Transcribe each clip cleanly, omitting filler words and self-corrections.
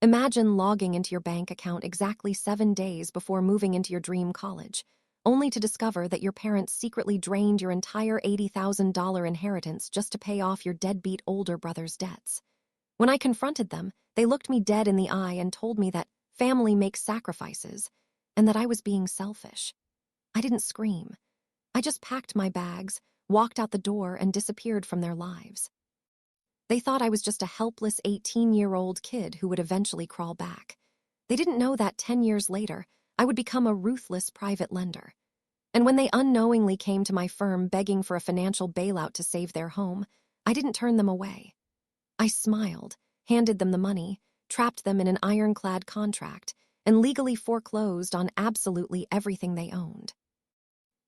Imagine logging into your bank account exactly 7 days before moving into your dream college, only to discover that your parents secretly drained your entire $80,000 inheritance just to pay off your deadbeat older brother's debts. When I confronted them, they looked me dead in the eye and told me that family makes sacrifices and that I was being selfish. I didn't scream. I just packed my bags, walked out the door, and disappeared from their lives. They thought I was just a helpless 18-year-old kid who would eventually crawl back. They didn't know that 10 years later, I would become a ruthless private lender. And when they unknowingly came to my firm begging for a financial bailout to save their home, I didn't turn them away. I smiled, handed them the money, trapped them in an ironclad contract, and legally foreclosed on absolutely everything they owned.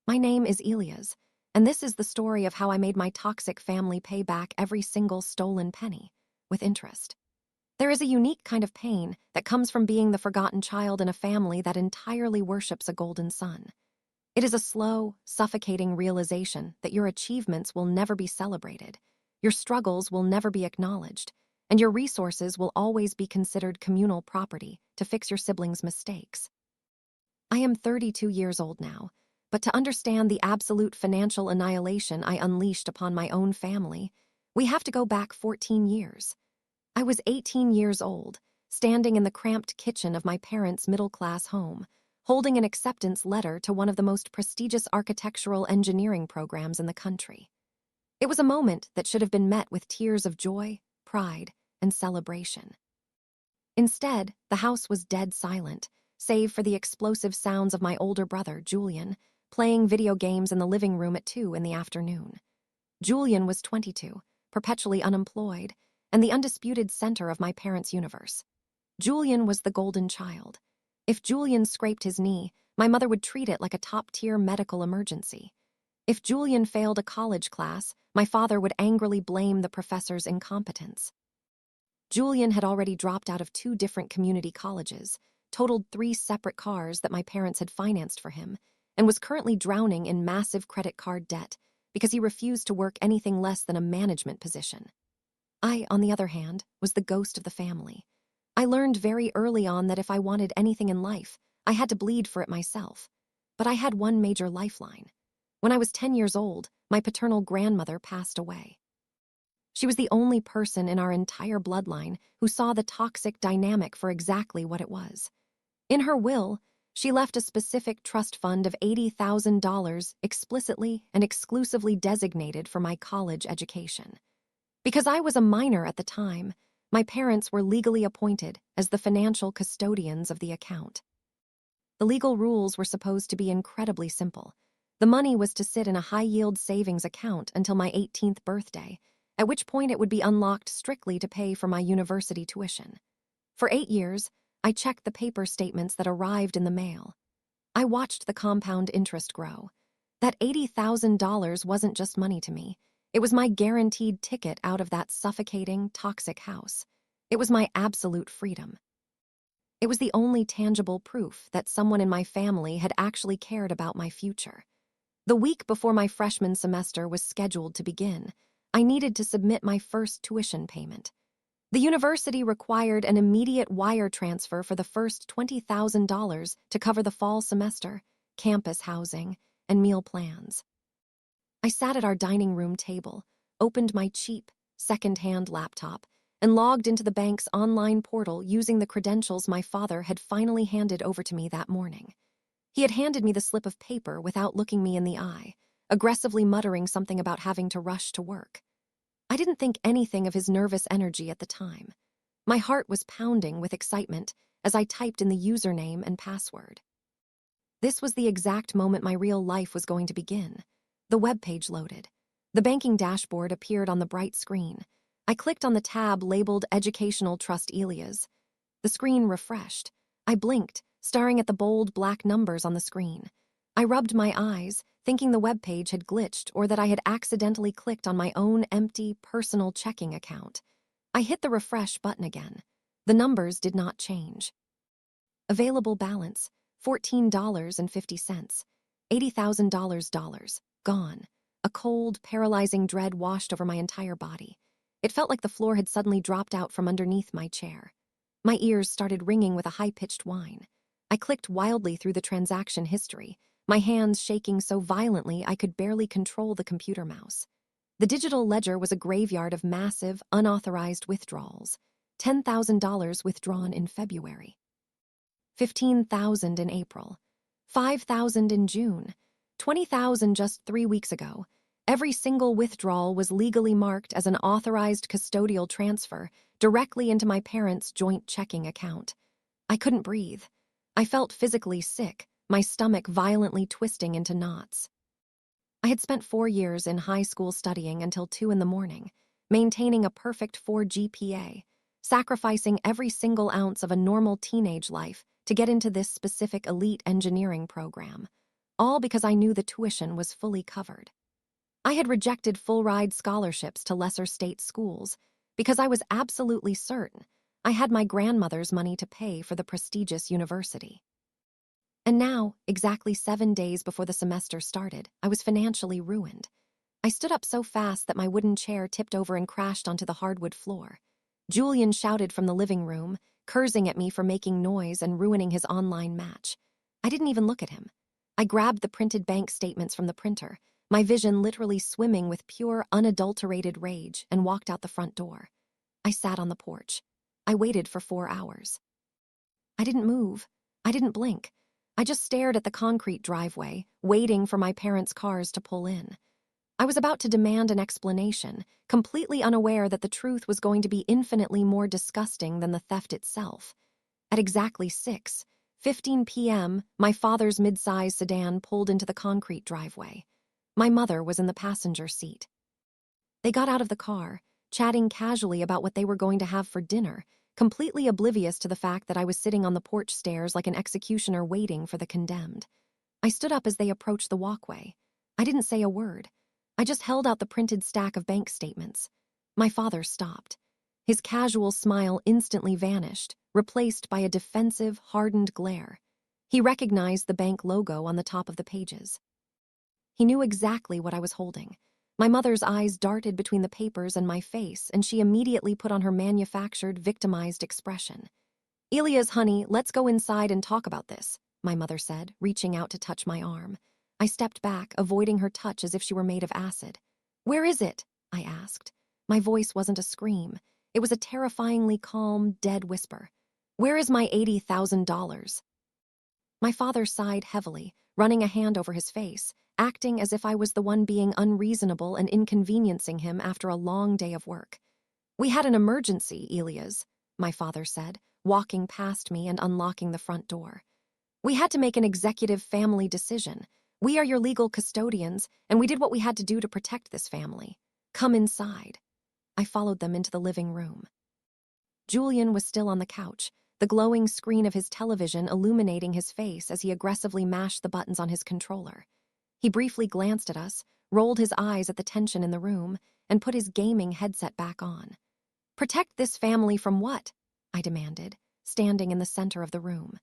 My name is Elias, and this is the story of how I made my toxic family pay back every single stolen penny, with interest. There is a unique kind of pain that comes from being the forgotten child in a family that entirely worships a golden sun. It is a slow, suffocating realization that your achievements will never be celebrated, your struggles will never be acknowledged, and your resources will always be considered communal property to fix your siblings' mistakes. I am 32 years old now, but to understand the absolute financial annihilation I unleashed upon my own family, we have to go back 14 years. I was 18 years old, standing in the cramped kitchen of my parents' middle-class home, holding an acceptance letter to one of the most prestigious architectural engineering programs in the country. It was a moment that should have been met with tears of joy, pride, and celebration. Instead, the house was dead silent, save for the explosive sounds of my older brother, Julian, playing video games in the living room at 2 in the afternoon. Julian was 22, perpetually unemployed, and the undisputed center of my parents' universe. Julian was the golden child. If Julian scraped his knee, my mother would treat it like a top-tier medical emergency. If Julian failed a college class, my father would angrily blame the professor's incompetence. Julian had already dropped out of 2 different community colleges, totaled 3 separate cars that my parents had financed for him, and was currently drowning in massive credit card debt because he refused to work anything less than a management position. I, on the other hand, was the ghost of the family. I learned very early on that if I wanted anything in life, I had to bleed for it myself. But I had one major lifeline. When I was 10 years old, my paternal grandmother passed away. She was the only person in our entire bloodline who saw the toxic dynamic for exactly what it was. In her will, she left a specific trust fund of $80,000 explicitly and exclusively designated for my college education. Because I was a minor at the time, my parents were legally appointed as the financial custodians of the account. The legal rules were supposed to be incredibly simple. The money was to sit in a high-yield savings account until my 18th birthday, at which point it would be unlocked strictly to pay for my university tuition. For 8 years, I checked the paper statements that arrived in the mail. I watched the compound interest grow. That $80,000 wasn't just money to me. It was my guaranteed ticket out of that suffocating, toxic house. It was my absolute freedom. It was the only tangible proof that someone in my family had actually cared about my future. The week before my freshman semester was scheduled to begin, I needed to submit my first tuition payment. The university required an immediate wire transfer for the first $20,000 to cover the fall semester, campus housing, and meal plans. I sat at our dining room table, opened my cheap, second-hand laptop, and logged into the bank's online portal using the credentials my father had finally handed over to me that morning. He had handed me the slip of paper without looking me in the eye, aggressively muttering something about having to rush to work. I didn't think anything of his nervous energy at the time. My heart was pounding with excitement as I typed in the username and password. This was the exact moment my real life was going to begin. The web page loaded. The banking dashboard appeared on the bright screen. I clicked on the tab labeled Educational Trust Elias. The screen refreshed. I blinked, staring at the bold black numbers on the screen. I rubbed my eyes, thinking the web page had glitched or that I had accidentally clicked on my own empty, personal checking account. I hit the refresh button again. The numbers did not change. Available balance, $14.50. $80,000. Gone. A cold, paralyzing dread washed over my entire body. It felt like the floor had suddenly dropped out from underneath my chair. My ears started ringing with a high-pitched whine. I clicked wildly through the transaction history, my hands shaking so violently I could barely control the computer mouse. The digital ledger was a graveyard of massive, unauthorized withdrawals. $10,000 withdrawn in February. $15,000 in April. $5,000 in June. $20,000 just 3 weeks ago. Every single withdrawal was legally marked as an authorized custodial transfer directly into my parents' joint checking account. I couldn't breathe. I felt physically sick, my stomach violently twisting into knots. I had spent 4 years in high school studying until 2 in the morning, maintaining a perfect 4 GPA, sacrificing every single ounce of a normal teenage life to get into this specific elite engineering program, all because I knew the tuition was fully covered. I had rejected full-ride scholarships to lesser state schools because I was absolutely certain I had my grandmother's money to pay for the prestigious university. And now, exactly 7 days before the semester started, I was financially ruined. I stood up so fast that my wooden chair tipped over and crashed onto the hardwood floor. Julian shouted from the living room, cursing at me for making noise and ruining his online match. I didn't even look at him. I grabbed the printed bank statements from the printer, my vision literally swimming with pure, unadulterated rage, and walked out the front door. I sat on the porch. I waited for 4 hours. I didn't move. I didn't blink. I just stared at the concrete driveway, waiting for my parents' cars to pull in. I was about to demand an explanation, completely unaware that the truth was going to be infinitely more disgusting than the theft itself. At exactly 6:15 p.m., my father's mid-size sedan pulled into the concrete driveway. My mother was in the passenger seat. They got out of the car, chatting casually about what they were going to have for dinner, completely oblivious to the fact that I was sitting on the porch stairs like an executioner waiting for the condemned. I stood up as they approached the walkway. I didn't say a word. I just held out the printed stack of bank statements. My father stopped. His casual smile instantly vanished, replaced by a defensive, hardened glare. He recognized the bank logo on the top of the pages. He knew exactly what I was holding. My mother's eyes darted between the papers and my face, and she immediately put on her manufactured, victimized expression. "Elias, honey, let's go inside and talk about this," my mother said, reaching out to touch my arm. I stepped back, avoiding her touch as if she were made of acid. "Where is it?" I asked. My voice wasn't a scream. It was a terrifyingly calm, dead whisper. "Where is my $80,000? My father sighed heavily, running a hand over his face, acting as if I was the one being unreasonable and inconveniencing him after a long day of work. "We had an emergency, Elias," my father said, walking past me and unlocking the front door. "We had to make an executive family decision. We are your legal custodians, and we did what we had to do to protect this family. Come inside." I followed them into the living room. Julian was still on the couch, the glowing screen of his television illuminating his face as he aggressively mashed the buttons on his controller. He briefly glanced at us, rolled his eyes at the tension in the room, and put his gaming headset back on. "Protect this family from what?" I demanded, standing in the center of the room.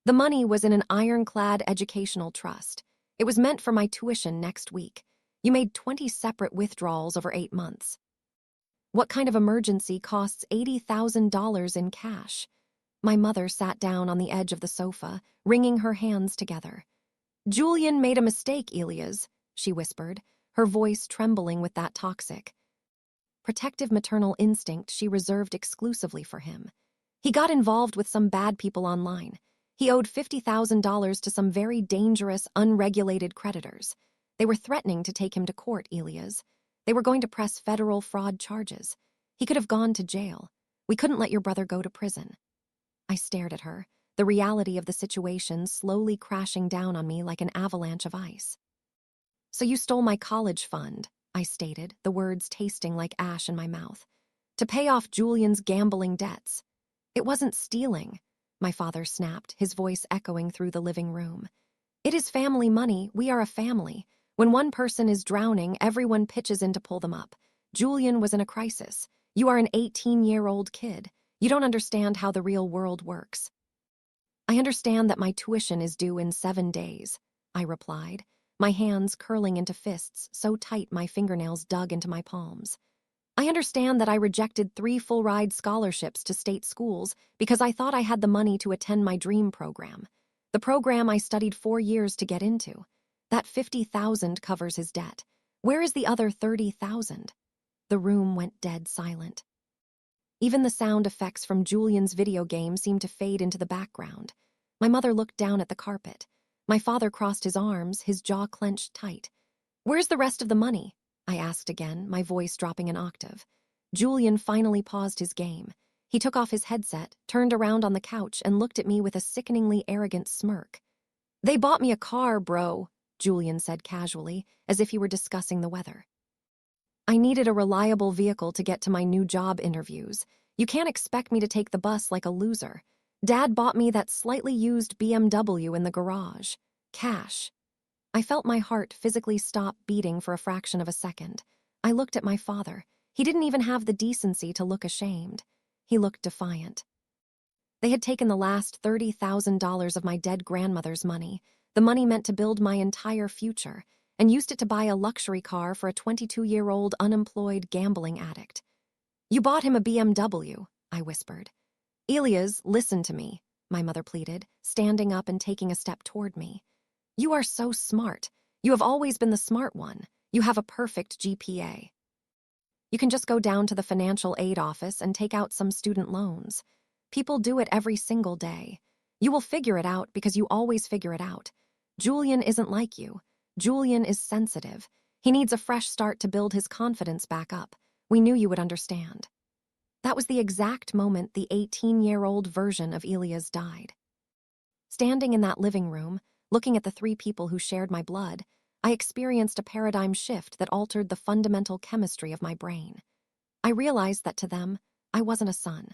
The money was in an ironclad educational trust. It was meant for my tuition next week. You made 20 separate withdrawals over 8 months. What kind of emergency costs $80,000 in cash? My mother sat down on the edge of the sofa, wringing her hands together. "Julian made a mistake, Elias," she whispered, her voice trembling with that toxic, protective maternal instinct she reserved exclusively for him. "He got involved with some bad people online. He owed $50,000 to some very dangerous, unregulated creditors. They were threatening to take him to court, Elias. They were going to press federal fraud charges. He could have gone to jail. We couldn't let your brother go to prison." I stared at her, the reality of the situation slowly crashing down on me like an avalanche of ice. "So you stole my college fund," I stated, the words tasting like ash in my mouth, "to pay off Julian's gambling debts." "It wasn't stealing," my father snapped, his voice echoing through the living room. "It is family money. We are a family. When one person is drowning, everyone pitches in to pull them up. Julian was in a crisis. You are an 18-year-old kid. You don't understand how the real world works." "I understand that my tuition is due in 7 days," I replied, my hands curling into fists so tight my fingernails dug into my palms. I understand that I rejected 3 full-ride scholarships to state schools because I thought I had the money to attend my dream program. The program I studied 4 years to get into. That $50,000 covers his debt. Where is the other $30,000? The room went dead silent. Even the sound effects from Julian's video game seemed to fade into the background. My mother looked down at the carpet. My father crossed his arms, his jaw clenched tight. "Where's the rest of the money?" I asked again, my voice dropping an octave. Julian finally paused his game. He took off his headset, turned around on the couch, and looked at me with a sickeningly arrogant smirk. "They bought me a car, bro," Julian said casually, as if he were discussing the weather. I needed a reliable vehicle to get to my new job interviews. You can't expect me to take the bus like a loser. Dad bought me that slightly used BMW in the garage. Cash. I felt my heart physically stop beating for a fraction of a second. I looked at my father. He didn't even have the decency to look ashamed. He looked defiant. They had taken the last $30,000 of my dead grandmother's money, the money meant to build my entire future, and used it to buy a luxury car for a 22-year-old unemployed gambling addict. "You bought him a BMW," I whispered. "Elias, listen to me," my mother pleaded, standing up and taking a step toward me. "You are so smart. You have always been the smart one. You have a perfect GPA. You can just go down to the financial aid office and take out some student loans. People do it every single day. You will figure it out because you always figure it out. Julian isn't like you. Julian is sensitive. He needs a fresh start to build his confidence back up. We knew you would understand." That was the exact moment the 18-year-old version of Elias died. Standing in that living room, looking at the 3 people who shared my blood, I experienced a paradigm shift that altered the fundamental chemistry of my brain. I realized that to them, I wasn't a son.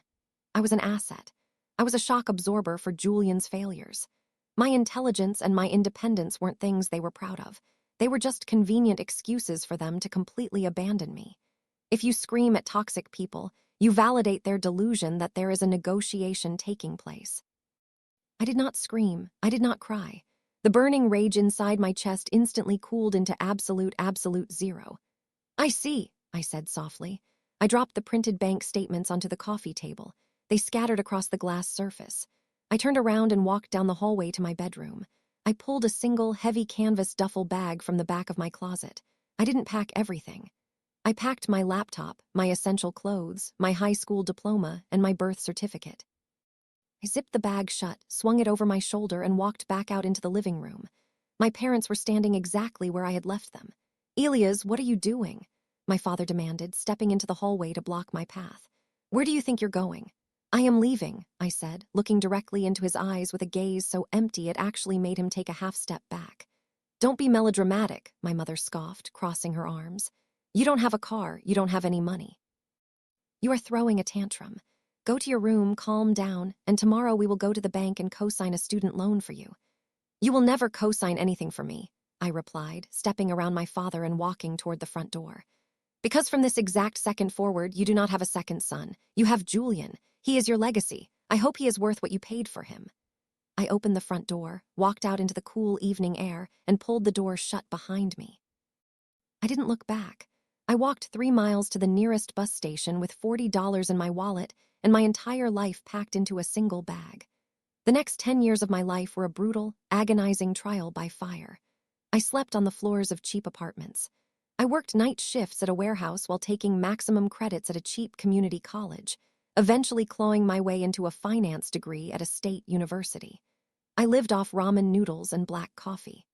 I was an asset. I was a shock absorber for Julian's failures. My intelligence and my independence weren't things they were proud of. They were just convenient excuses for them to completely abandon me. If you scream at toxic people, you validate their delusion that there is a negotiation taking place. I did not scream. I did not cry. The burning rage inside my chest instantly cooled into absolute zero. "I see," I said softly. I dropped the printed bank statements onto the coffee table. They scattered across the glass surface. I turned around and walked down the hallway to my bedroom. I pulled a single, heavy canvas duffel bag from the back of my closet. I didn't pack everything. I packed my laptop, my essential clothes, my high school diploma, and my birth certificate. I zipped the bag shut, swung it over my shoulder, and walked back out into the living room. My parents were standing exactly where I had left them. "Elias, what are you doing?" my father demanded, stepping into the hallway to block my path. "Where do you think you're going?" "I am leaving," I said, looking directly into his eyes with a gaze so empty it actually made him take a half step back. "Don't be melodramatic," my mother scoffed, crossing her arms. "You don't have a car, you don't have any money. You are throwing a tantrum. Go to your room, calm down, and tomorrow we will go to the bank and co-sign a student loan for you." "You will never co-sign anything for me," I replied, stepping around my father and walking toward the front door. "Because from this exact second forward, you do not have a second son. You have Julian. He is your legacy. I hope he is worth what you paid for him." I opened the front door, walked out into the cool evening air, and pulled the door shut behind me. I didn't look back. I walked 3 miles to the nearest bus station with $40 in my wallet and my entire life packed into a single bag. The next 10 years of my life were a brutal, agonizing trial by fire. I slept on the floors of cheap apartments. I worked night shifts at a warehouse while taking maximum credits at a cheap community college, eventually clawing my way into a finance degree at a state university. I lived off ramen noodles and black coffee.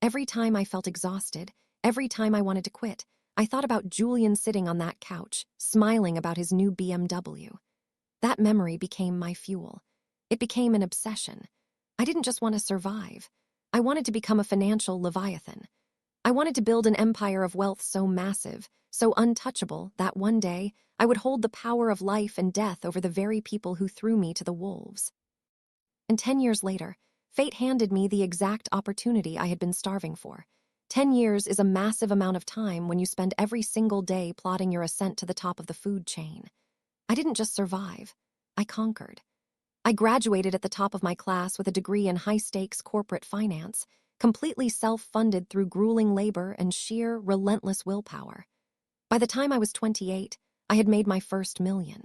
Every time I felt exhausted, every time I wanted to quit, I thought about Julian sitting on that couch, smiling about his new BMW. That memory became my fuel. It became an obsession. I didn't just want to survive. I wanted to become a financial leviathan. I wanted to build an empire of wealth so massive, so untouchable, that one day I would hold the power of life and death over the very people who threw me to the wolves. And 10 years later, fate handed me the exact opportunity I had been starving for. 10 years is a massive amount of time when you spend every single day plotting your ascent to the top of the food chain. I didn't just survive. I conquered. I graduated at the top of my class with a degree in high-stakes corporate finance, completely self-funded through grueling labor and sheer, relentless willpower. By the time I was 28, I had made my first million.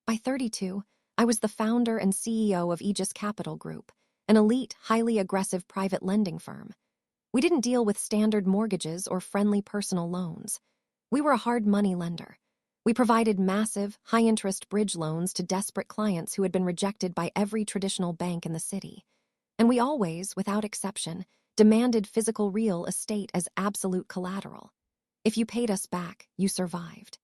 By 32, I was the founder and CEO of Aegis Capital Group, an elite, highly aggressive private lending firm. We didn't deal with standard mortgages or friendly personal loans. We were a hard money lender. We provided massive, high-interest bridge loans to desperate clients who had been rejected by every traditional bank in the city. And we always, without exception, demanded physical real estate as absolute collateral. If you paid us back, you survived.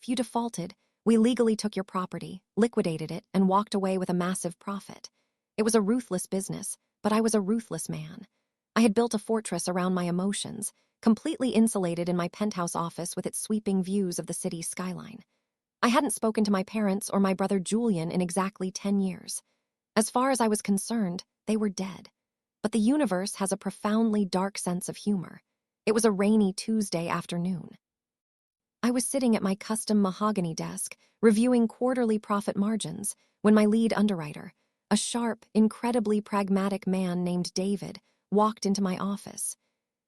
If you defaulted, we legally took your property, liquidated it, and walked away with a massive profit. It was a ruthless business, but I was a ruthless man. I had built a fortress around my emotions, completely insulated in my penthouse office with its sweeping views of the city's skyline. I hadn't spoken to my parents or my brother Julian in exactly 10 years. As far as I was concerned, they were dead. But the universe has a profoundly dark sense of humor. It was a rainy Tuesday afternoon. I was sitting at my custom mahogany desk, reviewing quarterly profit margins, when my lead underwriter, a sharp, incredibly pragmatic man named David, walked into my office.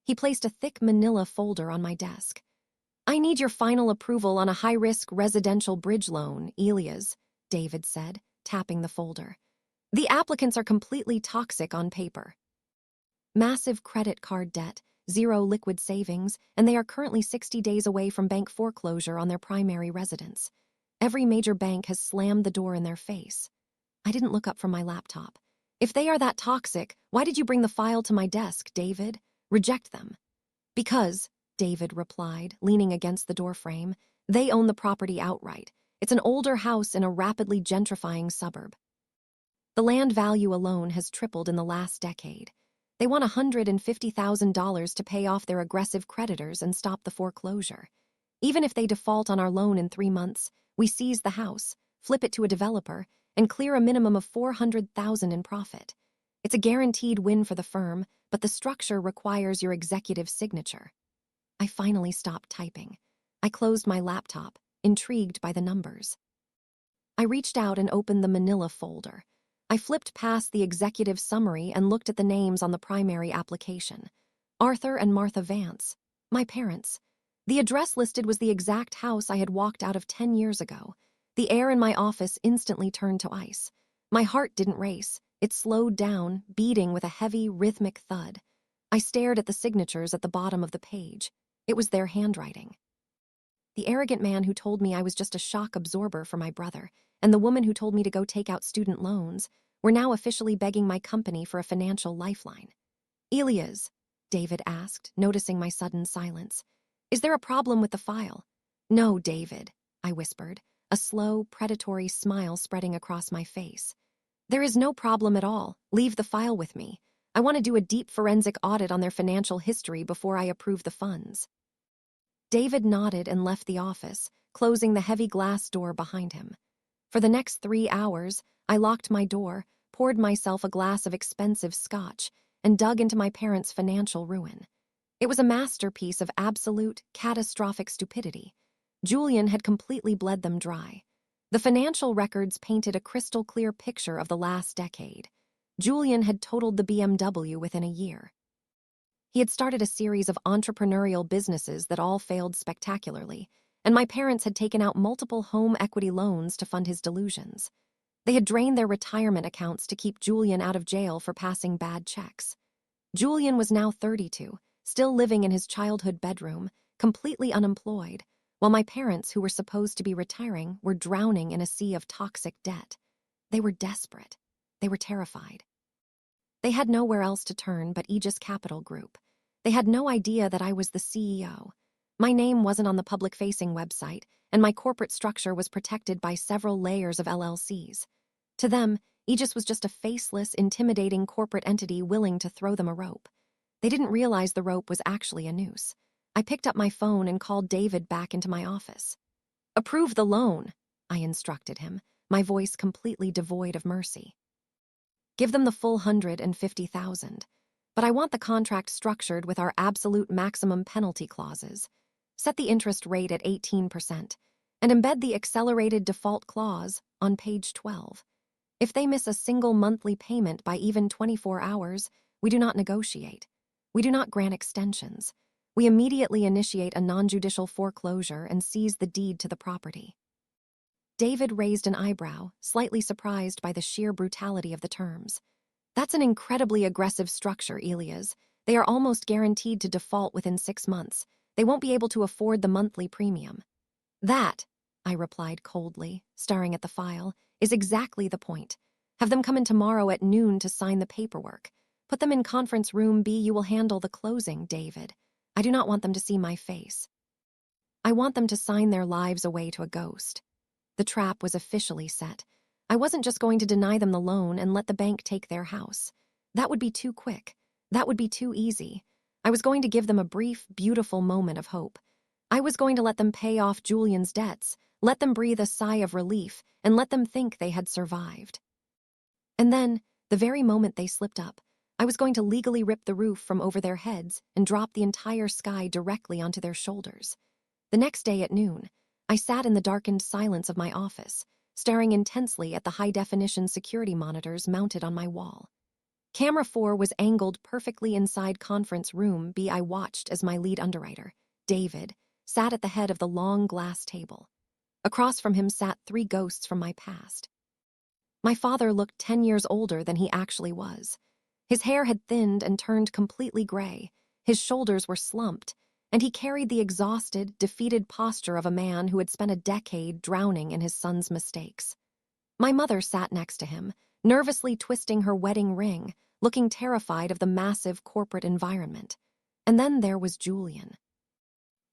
He placed a thick manila folder on my desk. "I need your final approval on a high-risk residential bridge loan, Elias," David said, tapping the folder. "The applicants are completely toxic on paper. Massive credit card debt, zero liquid savings, and they are currently 60 days away from bank foreclosure on their primary residence. Every major bank has slammed the door in their face." I didn't look up from my laptop. "If they are that toxic, why did you bring the file to my desk, David? Reject them." "Because," David replied, leaning against the doorframe, "they own the property outright. It's an older house in a rapidly gentrifying suburb. The land value alone has tripled in the last decade. They want $150,000 to pay off their aggressive creditors and stop the foreclosure. Even if they default on our loan in 3 months, we seize the house, flip it to a developer, and clear a minimum of $400,000 in profit. It's a guaranteed win for the firm, but the structure requires your executive signature." I finally stopped typing. I closed my laptop, intrigued by the numbers. I reached out and opened the manila folder. I flipped past the executive summary and looked at the names on the primary application. Arthur and Martha Vance, my parents. The address listed was the exact house I had walked out of 10 years ago. The air in my office instantly turned to ice. My heart didn't race. It slowed down, beating with a heavy, rhythmic thud. I stared at the signatures at the bottom of the page. It was their handwriting. The arrogant man who told me I was just a shock absorber for my brother, and the woman who told me to go take out student loans, were now officially begging my company for a financial lifeline. "Elias," David asked, noticing my sudden silence, "is there a problem with the file?" "No, David," I whispered, a slow, predatory smile spreading across my face. "There is no problem at all. Leave the file with me. I want to do a deep forensic audit on their financial history before I approve the funds." David nodded and left the office, closing the heavy glass door behind him. For the next 3 hours, I locked my door, poured myself a glass of expensive scotch, and dug into my parents' financial ruin. It was a masterpiece of absolute, catastrophic stupidity. Julian had completely bled them dry. The financial records painted a crystal-clear picture of the last decade. Julian had totaled the BMW within a year. He had started a series of entrepreneurial businesses that all failed spectacularly, and my parents had taken out multiple home equity loans to fund his delusions. They had drained their retirement accounts to keep Julian out of jail for passing bad checks. Julian was now 32, still living in his childhood bedroom, completely unemployed, while my parents, who were supposed to be retiring, were drowning in a sea of toxic debt. They were desperate. They were terrified. They had nowhere else to turn but Aegis Capital Group. They had no idea that I was the CEO. My name wasn't on the public-facing website, and my corporate structure was protected by several layers of LLCs. To them, Aegis was just a faceless, intimidating corporate entity willing to throw them a rope. They didn't realize the rope was actually a noose. I picked up my phone and called David back into my office. "Approve the loan," I instructed him, my voice completely devoid of mercy. "Give them the full 150,000. But I want the contract structured with our absolute maximum penalty clauses. Set the interest rate at 18%, and embed the accelerated default clause on page 12. If they miss a single monthly payment by even 24 hours, we do not negotiate. We do not grant extensions. We immediately initiate a non-judicial foreclosure and seize the deed to the property." David raised an eyebrow, slightly surprised by the sheer brutality of the terms. "That's an incredibly aggressive structure, Elias. They are almost guaranteed to default within 6 months. They won't be able to afford the monthly premium." "That," I replied coldly, staring at the file, "is exactly the point. Have them come in tomorrow at noon to sign the paperwork. Put them in conference room B. You will handle the closing, David. I do not want them to see my face. I want them to sign their lives away to a ghost." The trap was officially set. I wasn't just going to deny them the loan and let the bank take their house. That would be too quick. That would be too easy. I was going to give them a brief, beautiful moment of hope. I was going to let them pay off Julian's debts, let them breathe a sigh of relief, and let them think they had survived. And then, the very moment they slipped up, I was going to legally rip the roof from over their heads and drop the entire sky directly onto their shoulders. The next day at noon, I sat in the darkened silence of my office, staring intensely at the high-definition security monitors mounted on my wall. Camera 4 was angled perfectly inside conference room B. I watched as my lead underwriter, David, sat at the head of the long glass table. Across from him sat 3 ghosts from my past. My father looked 10 years older than he actually was. His hair had thinned and turned completely gray, his shoulders were slumped, and he carried the exhausted, defeated posture of a man who had spent a decade drowning in his son's mistakes. My mother sat next to him, nervously twisting her wedding ring, looking terrified of the massive corporate environment. And then there was Julian.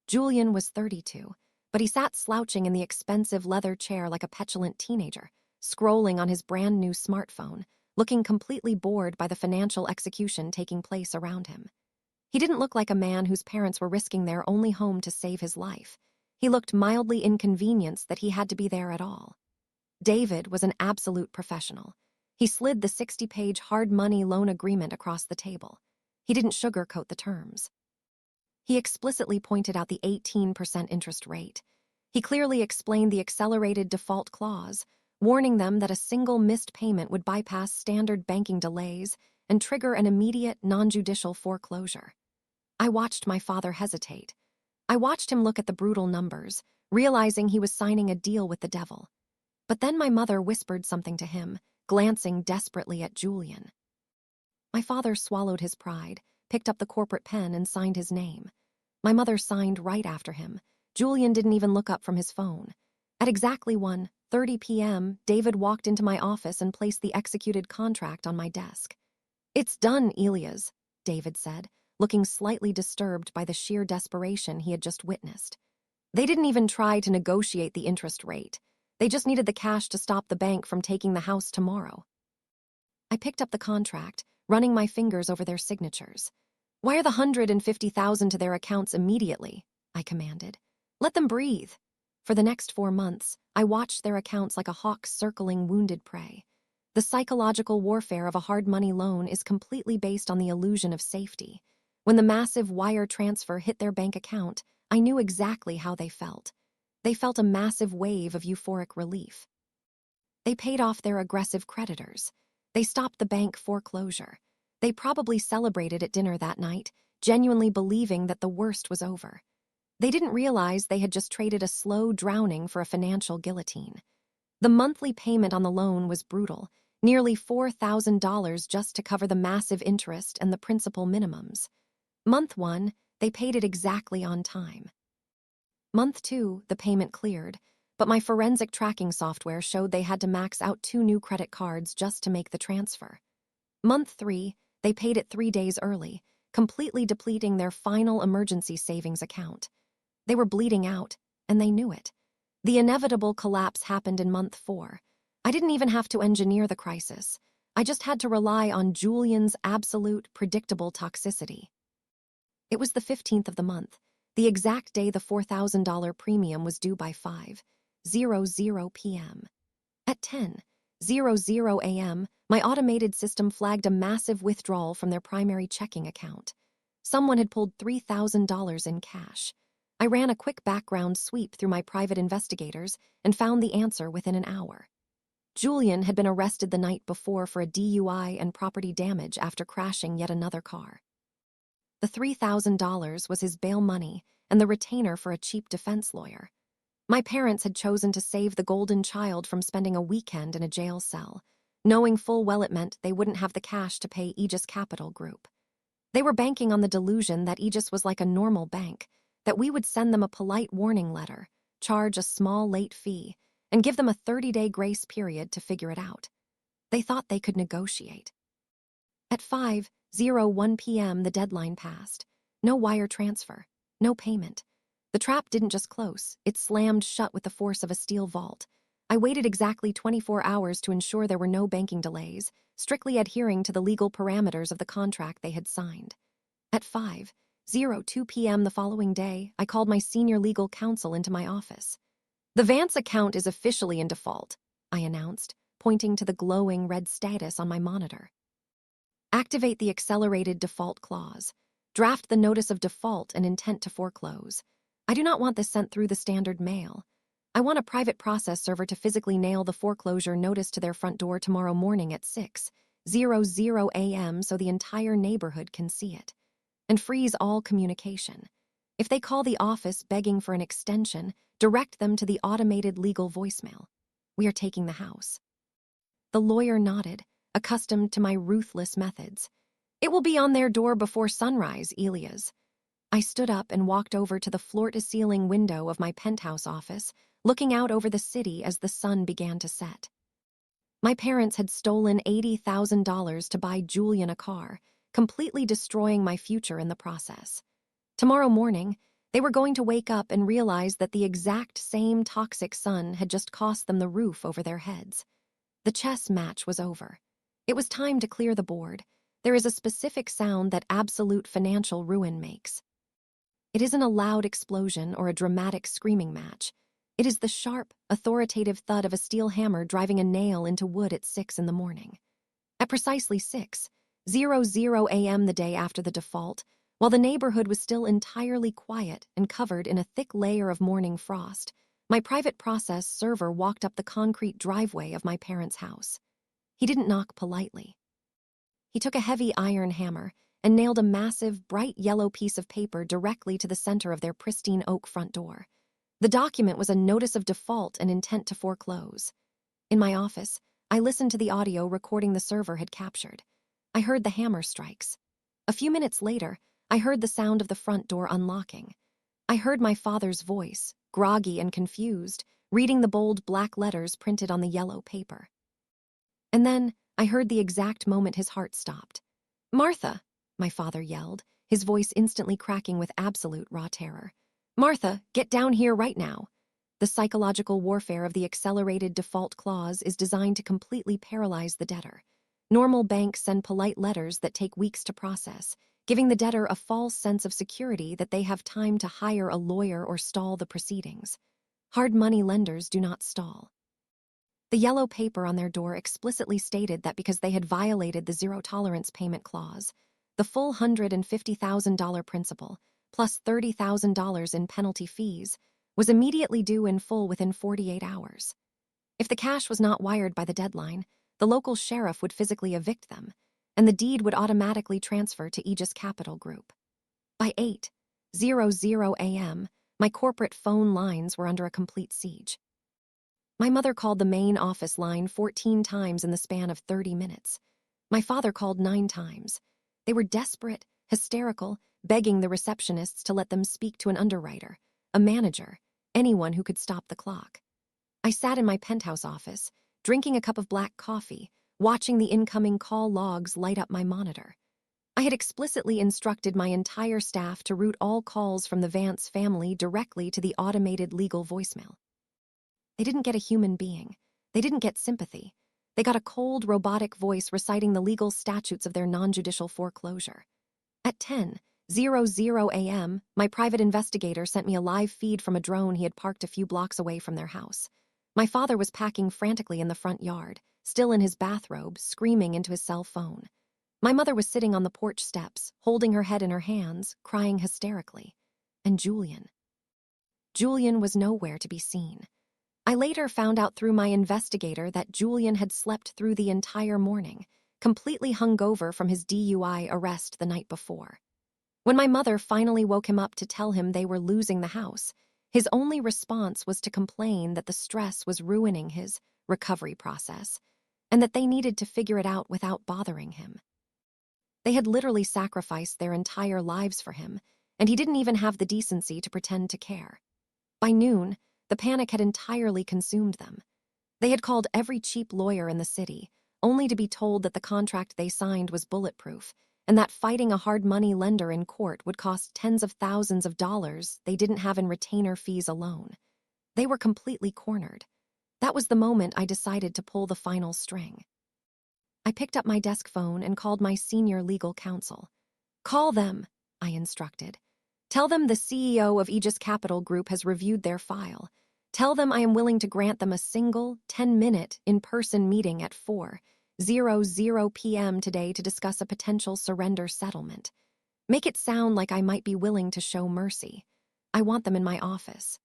Julian was 32, but he sat slouching in the expensive leather chair like a petulant teenager, scrolling on his brand-new smartphone, looking completely bored by the financial execution taking place around him. He didn't look like a man whose parents were risking their only home to save his life. He looked mildly inconvenienced that he had to be there at all. David was an absolute professional. He slid the 60-page hard money loan agreement across the table. He didn't sugarcoat the terms. He explicitly pointed out the 18% interest rate. He clearly explained the accelerated default clause, warning them that a single missed payment would bypass standard banking delays and trigger an immediate, non-judicial foreclosure. I watched my father hesitate. I watched him look at the brutal numbers, realizing he was signing a deal with the devil. But then my mother whispered something to him, glancing desperately at Julian. My father swallowed his pride, picked up the corporate pen and signed his name. My mother signed right after him. Julian didn't even look up from his phone. At exactly 1:30 p.m., David walked into my office and placed the executed contract on my desk. "It's done, Elias," David said, looking slightly disturbed by the sheer desperation he had just witnessed. They didn't even try to negotiate the interest rate. They just needed the cash to stop the bank from taking the house tomorrow. I picked up the contract, running my fingers over their signatures. "Wire the $150,000 to their accounts immediately," I commanded. "Let them breathe." For the next 4 months, I watched their accounts like a hawk circling wounded prey. The psychological warfare of a hard money loan is completely based on the illusion of safety. When the massive wire transfer hit their bank account, I knew exactly how they felt. They felt a massive wave of euphoric relief. They paid off their aggressive creditors. They stopped the bank foreclosure. They probably celebrated at dinner that night, genuinely believing that the worst was over. They didn't realize they had just traded a slow drowning for a financial guillotine. The monthly payment on the loan was brutal, nearly $4,000 just to cover the massive interest and the principal minimums. Month 1, they paid it exactly on time. Month 2, the payment cleared, but my forensic tracking software showed they had to max out 2 new credit cards just to make the transfer. Month 3, they paid it 3 days early, completely depleting their final emergency savings account. They were bleeding out, and they knew it. The inevitable collapse happened in month 4. I didn't even have to engineer the crisis. I just had to rely on Julian's absolute, predictable toxicity. It was the 15th of the month, the exact day the $4,000 premium was due by 5:00 p.m. At 10:00 a.m., my automated system flagged a massive withdrawal from their primary checking account. Someone had pulled $3,000 in cash. I ran a quick background sweep through my private investigators and found the answer within an hour. Julian had been arrested the night before for a DUI and property damage after crashing yet another car. The $3,000 was his bail money and the retainer for a cheap defense lawyer. My parents had chosen to save the golden child from spending a weekend in a jail cell, knowing full well it meant they wouldn't have the cash to pay Aegis Capital Group. They were banking on the delusion that Aegis was like a normal bank, that we would send them a polite warning letter, charge a small late fee, and give them a 30-day grace period to figure it out. They thought they could negotiate. At 5:01 p.m., the deadline passed. No wire transfer, no payment. The trap didn't just close, it slammed shut with the force of a steel vault. I waited exactly 24 hours to ensure there were no banking delays, strictly adhering to the legal parameters of the contract they had signed. At 5:02 p.m. the following day, I called my senior legal counsel into my office. "The Vance account is officially in default," I announced, pointing to the glowing red status on my monitor. "Activate the accelerated default clause. Draft the notice of default and intent to foreclose. I do not want this sent through the standard mail. I want a private process server to physically nail the foreclosure notice to their front door tomorrow morning at 6:00 a.m. so the entire neighborhood can see it. And freeze all communication. If they call the office begging for an extension, direct them to the automated legal voicemail. We are taking the house." The lawyer nodded, accustomed to my ruthless methods. "It will be on their door before sunrise, Elias." I stood up and walked over to the floor-to-ceiling window of my penthouse office, looking out over the city as the sun began to set. My parents had stolen $80,000 to buy Julian a car, completely destroying my future in the process. Tomorrow morning, they were going to wake up and realize that the exact same toxic sun had just cost them the roof over their heads. The chess match was over. It was time to clear the board. There is a specific sound that absolute financial ruin makes. It isn't a loud explosion or a dramatic screaming match. It is the sharp, authoritative thud of a steel hammer driving a nail into wood at 6 in the morning. At precisely 6:00 a.m. the day after the default, while the neighborhood was still entirely quiet and covered in a thick layer of morning frost, my private process server walked up the concrete driveway of my parents' house. He didn't knock politely. He took a heavy iron hammer and nailed a massive, bright yellow piece of paper directly to the center of their pristine oak front door. The document was a notice of default and intent to foreclose. In my office, I listened to the audio recording the server had captured. I heard the hammer strikes. A few minutes later, I heard the sound of the front door unlocking. I heard my father's voice, groggy and confused, reading the bold black letters printed on the yellow paper. And then, I heard the exact moment his heart stopped. "Martha!" my father yelled, his voice instantly cracking with absolute raw terror. "Martha, get down here right now." The psychological warfare of the accelerated default clause is designed to completely paralyze the debtor. Normal banks send polite letters that take weeks to process, giving the debtor a false sense of security that they have time to hire a lawyer or stall the proceedings. Hard money lenders do not stall. The yellow paper on their door explicitly stated that because they had violated the zero-tolerance payment clause, the full $150,000 principal, plus $30,000 in penalty fees, was immediately due in full within 48 hours. If the cash was not wired by the deadline, the local sheriff would physically evict them, and the deed would automatically transfer to Aegis Capital Group. By 8:00 a.m., my corporate phone lines were under a complete siege. My mother called the main office line 14 times in the span of 30 minutes. My father called 9 times. They were desperate, hysterical, begging the receptionists to let them speak to an underwriter, a manager, anyone who could stop the clock. I sat in my penthouse office, drinking a cup of black coffee, watching the incoming call logs light up my monitor. I had explicitly instructed my entire staff to route all calls from the Vance family directly to the automated legal voicemail. They didn't get a human being. They didn't get sympathy. They got a cold, robotic voice reciting the legal statutes of their non-judicial foreclosure. At 10:00 a.m., my private investigator sent me a live feed from a drone he had parked a few blocks away from their house. My father was packing frantically in the front yard, still in his bathrobe, screaming into his cell phone. My mother was sitting on the porch steps, holding her head in her hands, crying hysterically. And Julian was nowhere to be seen. I later found out through my investigator that Julian had slept through the entire morning, completely hungover from his DUI arrest the night before. When my mother finally woke him up to tell him they were losing the house, his only response was to complain that the stress was ruining his recovery process and that they needed to figure it out without bothering him. They had literally sacrificed their entire lives for him, and he didn't even have the decency to pretend to care. By noon, the panic had entirely consumed them. They had called every cheap lawyer in the city, only to be told that the contract they signed was bulletproof, and that fighting a hard money lender in court would cost tens of thousands of dollars they didn't have in retainer fees alone. They were completely cornered. That was the moment I decided to pull the final string. I picked up my desk phone and called my senior legal counsel. "Call them," I instructed. "Tell them the CEO of Aegis Capital Group has reviewed their file. Tell them I am willing to grant them a single 10-minute in-person meeting at 4:00 p.m. today to discuss a potential surrender settlement. Make it sound like I might be willing to show mercy. I want them in my office."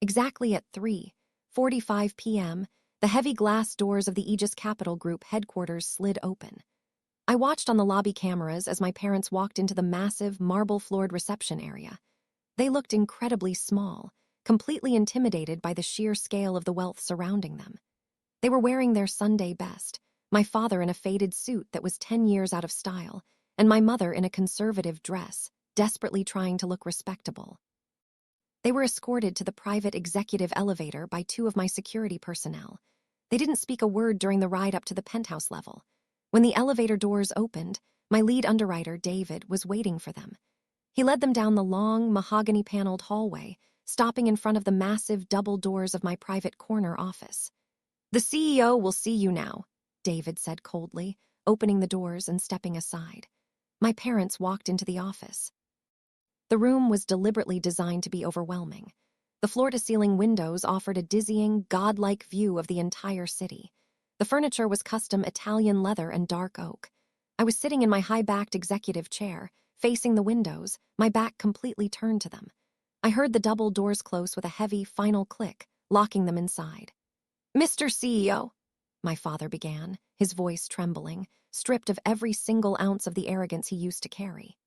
Exactly at 3:45 p.m., the heavy glass doors of the Aegis Capital Group headquarters slid open. I watched on the lobby cameras as my parents walked into the massive, marble-floored reception area. They looked incredibly small, completely intimidated by the sheer scale of the wealth surrounding them. They were wearing their Sunday best, my father in a faded suit that was 10 years out of style, and my mother in a conservative dress, desperately trying to look respectable. They were escorted to the private executive elevator by two of my security personnel. They didn't speak a word during the ride up to the penthouse level. When the elevator doors opened, my lead underwriter, David, was waiting for them. He led them down the long, mahogany-paneled hallway, stopping in front of the massive double doors of my private corner office. "The CEO will see you now," David said coldly, opening the doors and stepping aside. My parents walked into the office. The room was deliberately designed to be overwhelming. The floor-to-ceiling windows offered a dizzying, godlike view of the entire city. The furniture was custom Italian leather and dark oak. I was sitting in my high-backed executive chair, facing the windows, my back completely turned to them. I heard the double doors close with a heavy, final click, locking them inside. "Mr. CEO," my father began, his voice trembling, stripped of every single ounce of the arrogance he used to carry.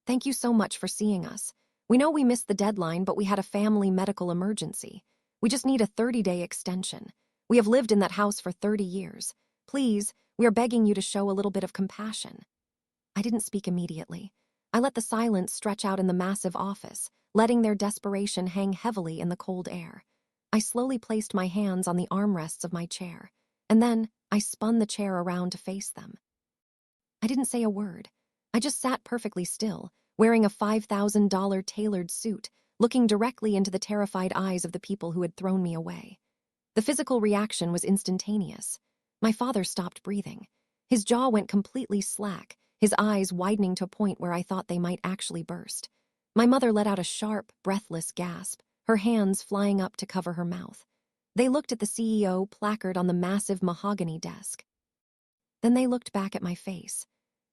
"Thank you so much for seeing us. We know we missed the deadline, but we had a family medical emergency. We just need a 30-day extension. We have lived in that house for 30 years. Please, we are begging you to show a little bit of compassion." I didn't speak immediately. I let the silence stretch out in the massive office, letting their desperation hang heavily in the cold air. I slowly placed my hands on the armrests of my chair, and then I spun the chair around to face them. I didn't say a word. I just sat perfectly still, wearing a $5,000 tailored suit, looking directly into the terrified eyes of the people who had thrown me away. The physical reaction was instantaneous. My father stopped breathing. His jaw went completely slack, his eyes widening to a point where I thought they might actually burst. My mother let out a sharp, breathless gasp, her hands flying up to cover her mouth. They looked at the CEO placard on the massive mahogany desk. Then they looked back at my face.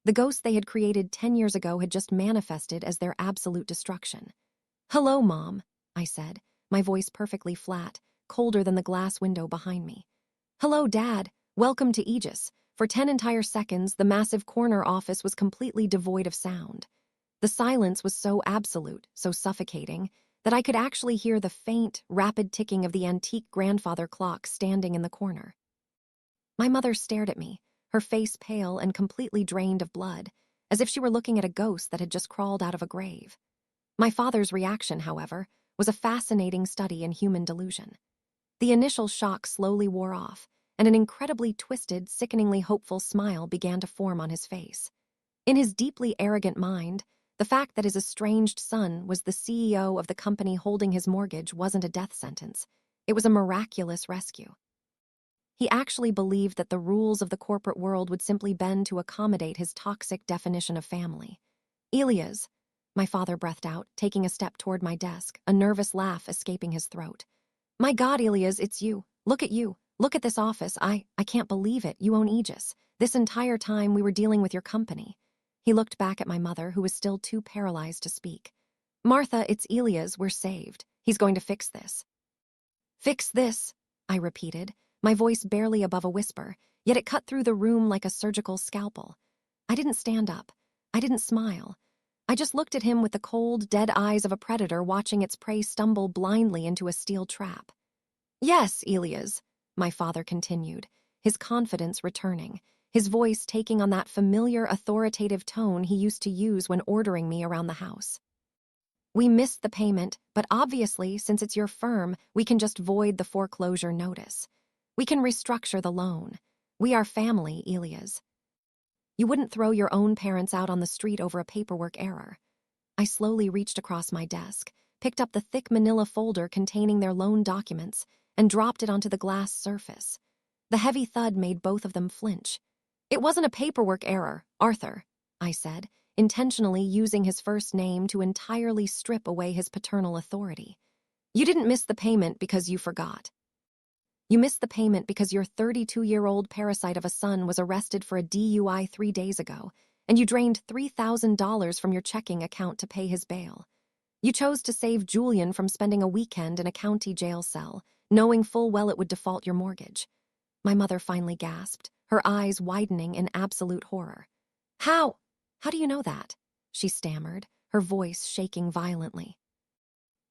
The ghost they had created 10 years ago had just manifested as their absolute destruction. "Hello, Mom," I said, my voice perfectly flat, colder than the glass window behind me. "Hello, Dad. Welcome to Aegis." For 10 entire seconds, the massive corner office was completely devoid of sound. The silence was so absolute, so suffocating, that I could actually hear the faint, rapid ticking of the antique grandfather clock standing in the corner. My mother stared at me, her face pale and completely drained of blood, as if she were looking at a ghost that had just crawled out of a grave. My father's reaction, however, was a fascinating study in human delusion. The initial shock slowly wore off, and an incredibly twisted, sickeningly hopeful smile began to form on his face. In his deeply arrogant mind, the fact that his estranged son was the CEO of the company holding his mortgage wasn't a death sentence. It was a miraculous rescue. He actually believed that the rules of the corporate world would simply bend to accommodate his toxic definition of family. "Elias," my father breathed out, taking a step toward my desk, a nervous laugh escaping his throat. "My God, Elias, it's you. Look at you. Look at this office. I can't believe it. You own Aegis. This entire time we were dealing with your company." He looked back at my mother, who was still too paralyzed to speak. "Martha, it's Elias. We're saved. He's going to fix this." "Fix this," I repeated, my voice barely above a whisper, yet it cut through the room like a surgical scalpel. I didn't stand up. I didn't smile. I just looked at him with the cold, dead eyes of a predator watching its prey stumble blindly into a steel trap. Yes, Elias, my father continued, his confidence returning, his voice taking on that familiar authoritative tone he used to use when ordering me around the house. We missed the payment, but obviously, since it's your firm, we can just void the foreclosure notice. We can restructure the loan. We are family, Elias. You wouldn't throw your own parents out on the street over a paperwork error. I slowly reached across my desk, picked up the thick manila folder containing their loan documents, and dropped it onto the glass surface. The heavy thud made both of them flinch. It wasn't a paperwork error, Arthur, I said, intentionally using his first name to entirely strip away his paternal authority. You didn't miss the payment because you forgot. You missed the payment because your 32-year-old parasite of a son was arrested for a DUI 3 days ago, and you drained $3,000 from your checking account to pay his bail. You chose to save Julian from spending a weekend in a county jail cell, knowing full well it would default your mortgage. My mother finally gasped, her eyes widening in absolute horror. How? How do you know that? She stammered, her voice shaking violently.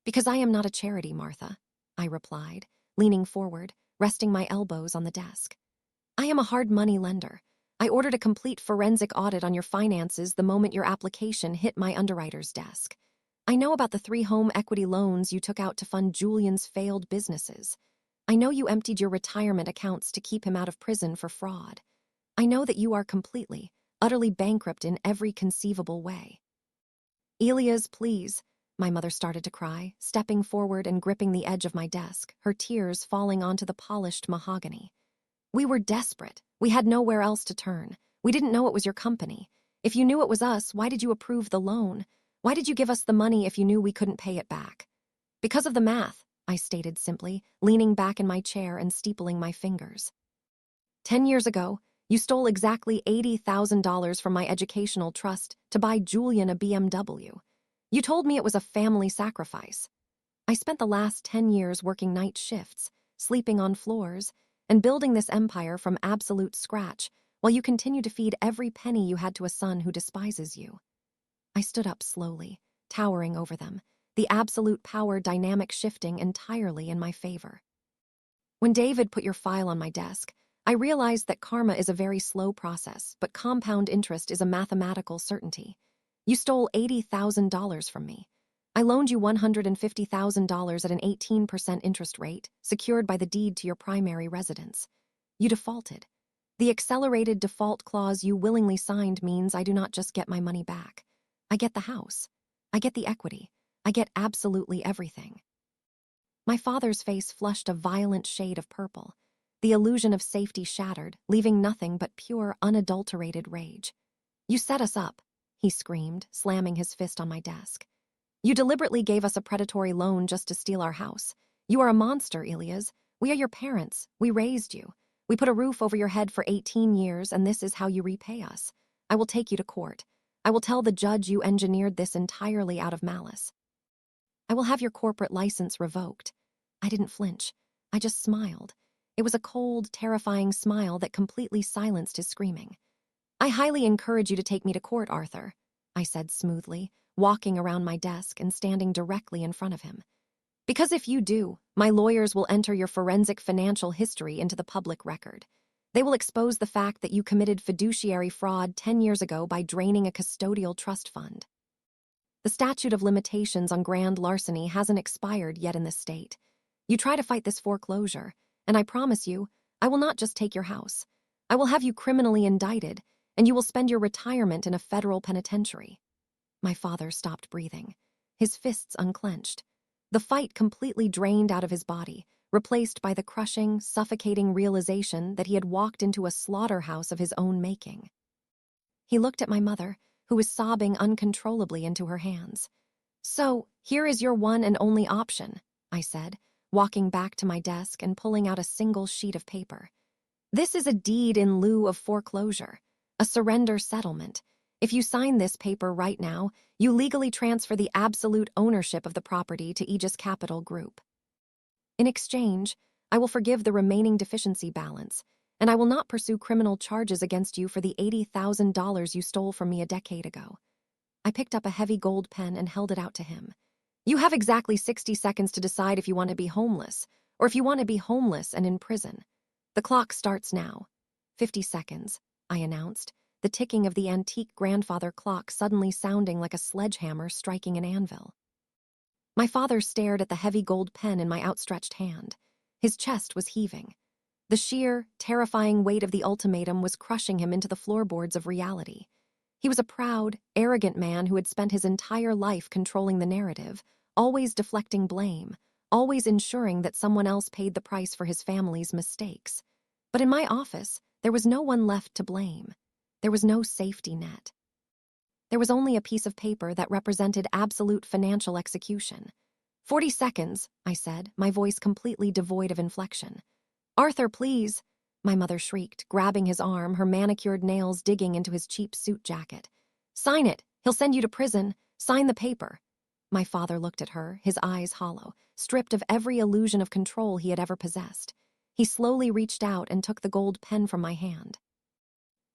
Because I am not a charity, Martha, I replied, leaning forward, resting my elbows on the desk. I am a hard money lender. I ordered a complete forensic audit on your finances the moment your application hit my underwriter's desk. I know about the 3 home equity loans you took out to fund Julian's failed businesses. I know you emptied your retirement accounts to keep him out of prison for fraud. I know that you are completely, utterly bankrupt in every conceivable way. Elias, please. My mother started to cry, stepping forward and gripping the edge of my desk, her tears falling onto the polished mahogany. We were desperate. We had nowhere else to turn. We didn't know it was your company. If you knew it was us, why did you approve the loan? Why did you give us the money if you knew we couldn't pay it back? Because of the math, I stated simply, leaning back in my chair and steepling my fingers. 10 years ago, you stole exactly $80,000 from my educational trust to buy Julian a BMW. You told me it was a family sacrifice. I spent the last 10 years working night shifts, sleeping on floors, and building this empire from absolute scratch, while you continue to feed every penny you had to a son who despises you. I stood up slowly, towering over them, the absolute power dynamic shifting entirely in my favor. When David put your file on my desk, I realized that karma is a very slow process, but compound interest is a mathematical certainty. You stole $80,000 from me. I loaned you $150,000 at an 18% interest rate, secured by the deed to your primary residence. You defaulted. The accelerated default clause you willingly signed means I do not just get my money back. I get the house. I get the equity. I get absolutely everything. My father's face flushed a violent shade of purple. The illusion of safety shattered, leaving nothing but pure, unadulterated rage. You set us up, he screamed, slamming his fist on my desk. You deliberately gave us a predatory loan just to steal our house. You are a monster, Elias. We are your parents. We raised you. We put a roof over your head for 18 years, and this is how you repay us. I will take you to court. I will tell the judge you engineered this entirely out of malice. I will have your corporate license revoked. I didn't flinch. I just smiled. It was a cold, terrifying smile that completely silenced his screaming. I highly encourage you to take me to court, Arthur, I said smoothly, walking around my desk and standing directly in front of him. Because if you do, my lawyers will enter your forensic financial history into the public record. They will expose the fact that you committed fiduciary fraud 10 years ago by draining a custodial trust fund. The statute of limitations on grand larceny hasn't expired yet in this state. You try to fight this foreclosure, and I promise you, I will not just take your house. I will have you criminally indicted, and you will spend your retirement in a federal penitentiary. My father stopped breathing. His fists unclenched. The fight completely drained out of his body, replaced by the crushing, suffocating realization that he had walked into a slaughterhouse of his own making. He looked at my mother, who was sobbing uncontrollably into her hands. So, here is your one and only option, I said, walking back to my desk and pulling out a single sheet of paper. This is a deed in lieu of foreclosure, a surrender settlement. If you sign this paper right now, you legally transfer the absolute ownership of the property to Aegis Capital Group. In exchange, I will forgive the remaining deficiency balance, and I will not pursue criminal charges against you for the $80,000 you stole from me a decade ago. I picked up a heavy gold pen and held it out to him. You have exactly 60 seconds to decide if you want to be homeless, or if you want to be homeless and in prison. The clock starts now. 50 seconds, I announced, the ticking of the antique grandfather clock suddenly sounding like a sledgehammer striking an anvil. My father stared at the heavy gold pen in my outstretched hand. His chest was heaving. The sheer, terrifying weight of the ultimatum was crushing him into the floorboards of reality. He was a proud, arrogant man who had spent his entire life controlling the narrative, always deflecting blame, always ensuring that someone else paid the price for his family's mistakes. But in my office, there was no one left to blame. There was no safety net. There was only a piece of paper that represented absolute financial execution. 40 seconds, I said, my voice completely devoid of inflection. Arthur, please, my mother shrieked, grabbing his arm, her manicured nails digging into his cheap suit jacket. Sign it. He'll send you to prison. Sign the paper. My father looked at her, his eyes hollow, stripped of every illusion of control he had ever possessed. He slowly reached out and took the gold pen from my hand.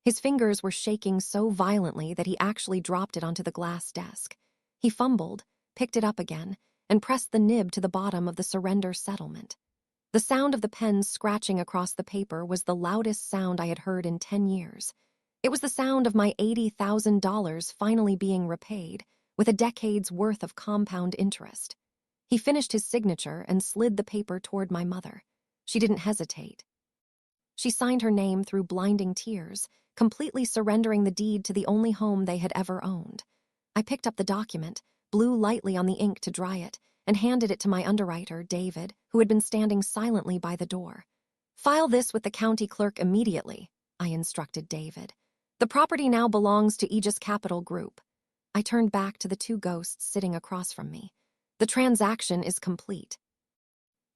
His fingers were shaking so violently that he actually dropped it onto the glass desk. He fumbled, picked it up again, and pressed the nib to the bottom of the surrender settlement. The sound of the pen scratching across the paper was the loudest sound I had heard in 10 years. It was the sound of my $80,000 finally being repaid, with a decade's worth of compound interest. He finished his signature and slid the paper toward my mother. She didn't hesitate. She signed her name through blinding tears, completely surrendering the deed to the only home they had ever owned. I picked up the document, blew lightly on the ink to dry it, and handed it to my underwriter, David, who had been standing silently by the door. File this with the county clerk immediately, I instructed David. The property now belongs to Aegis Capital Group. I turned back to the two ghosts sitting across from me. The transaction is complete.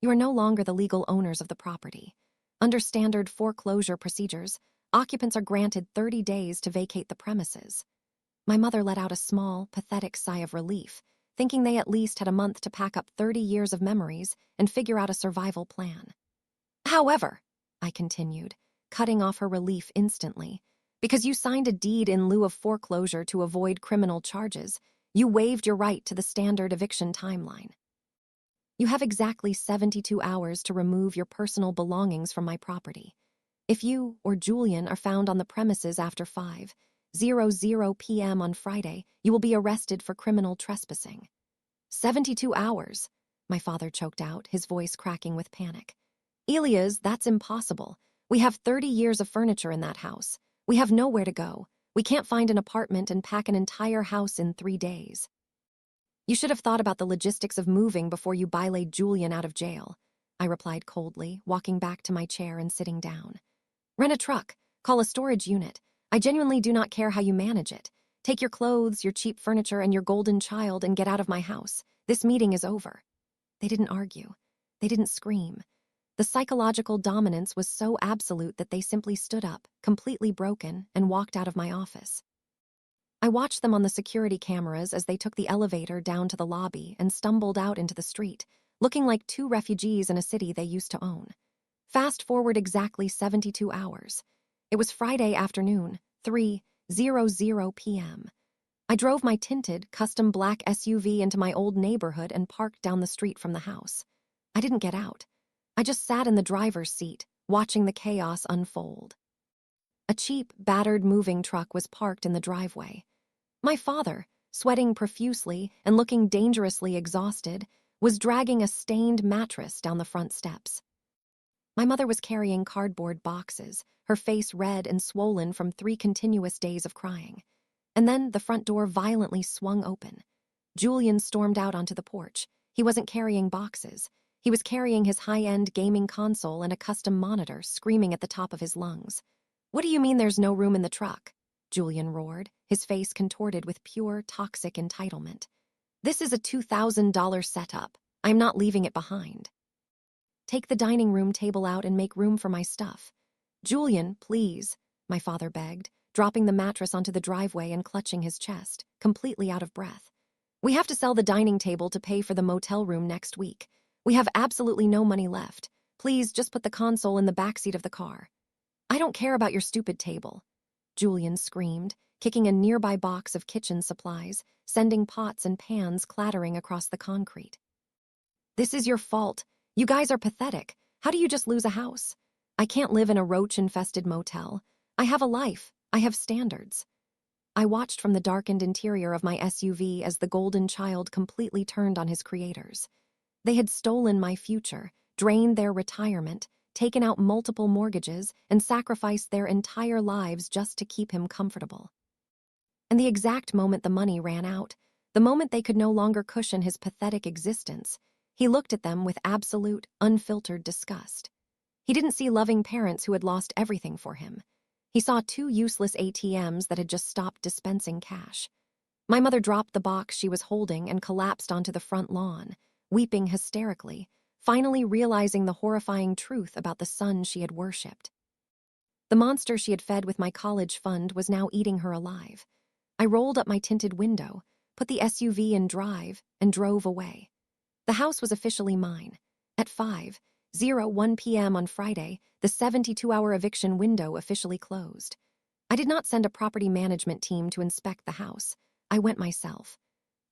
You are no longer the legal owners of the property. Under standard foreclosure procedures, occupants are granted 30 days to vacate the premises. My mother let out a small, pathetic sigh of relief, thinking they at least had a month to pack up 30 years of memories and figure out a survival plan. However, I continued, cutting off her relief instantly, because you signed a deed in lieu of foreclosure to avoid criminal charges, you waived your right to the standard eviction timeline. You have exactly 72 hours to remove your personal belongings from my property. If you or Julian are found on the premises after 5:00 p.m. on Friday, you will be arrested for criminal trespassing. 72 hours, my father choked out, his voice cracking with panic. Elias, that's impossible. We have 30 years of furniture in that house. We have nowhere to go. We can't find an apartment and pack an entire house in 3 days. You should have thought about the logistics of moving before you bylaid Julian out of jail, I replied coldly, walking back to my chair and sitting down. Rent a truck. Call a storage unit. I genuinely do not care how you manage it. Take your clothes, your cheap furniture, and your golden child and get out of my house. This meeting is over. They didn't argue. They didn't scream. The psychological dominance was so absolute that they simply stood up, completely broken, and walked out of my office. I watched them on the security cameras as they took the elevator down to the lobby and stumbled out into the street, looking like two refugees in a city they used to own. Fast forward exactly 72 hours. It was Friday afternoon, 3:00 p.m. I drove my tinted, custom black SUV into my old neighborhood and parked down the street from the house. I didn't get out. I just sat in the driver's seat, watching the chaos unfold. A cheap, battered moving truck was parked in the driveway. My father, sweating profusely and looking dangerously exhausted, was dragging a stained mattress down the front steps. My mother was carrying cardboard boxes, her face red and swollen from 3 continuous days of crying. And then the front door violently swung open. Julian stormed out onto the porch. He wasn't carrying boxes. He was carrying his high-end gaming console and a custom monitor, screaming at the top of his lungs. What do you mean there's no room in the truck? Julian roared, his face contorted with pure, toxic entitlement. This is a $2,000 setup. I'm not leaving it behind. Take the dining room table out and make room for my stuff. Julian, please, my father begged, dropping the mattress onto the driveway and clutching his chest, completely out of breath. We have to sell the dining table to pay for the motel room next week. We have absolutely no money left. Please just put the console in the backseat of the car. I don't care about your stupid table, Julian screamed, kicking a nearby box of kitchen supplies, sending pots and pans clattering across the concrete. "This is your fault. You guys are pathetic. How do you just lose a house? I can't live in a roach-infested motel. I have a life. I have standards." I watched from the darkened interior of my SUV as the golden child completely turned on his creators. They had stolen my future, drained their retirement, taken out multiple mortgages, and sacrificed their entire lives just to keep him comfortable. And the exact moment the money ran out, the moment they could no longer cushion his pathetic existence, he looked at them with absolute, unfiltered disgust. He didn't see loving parents who had lost everything for him. He saw two useless ATMs that had just stopped dispensing cash. My mother dropped the box she was holding and collapsed onto the front lawn, weeping hysterically, finally realizing the horrifying truth about the son she had worshipped. The monster she had fed with my college fund was now eating her alive. I rolled up my tinted window, put the SUV in drive, and drove away. The house was officially mine. At 5:01 p.m. on Friday, the 72-hour eviction window officially closed. I did not send a property management team to inspect the house. I went myself.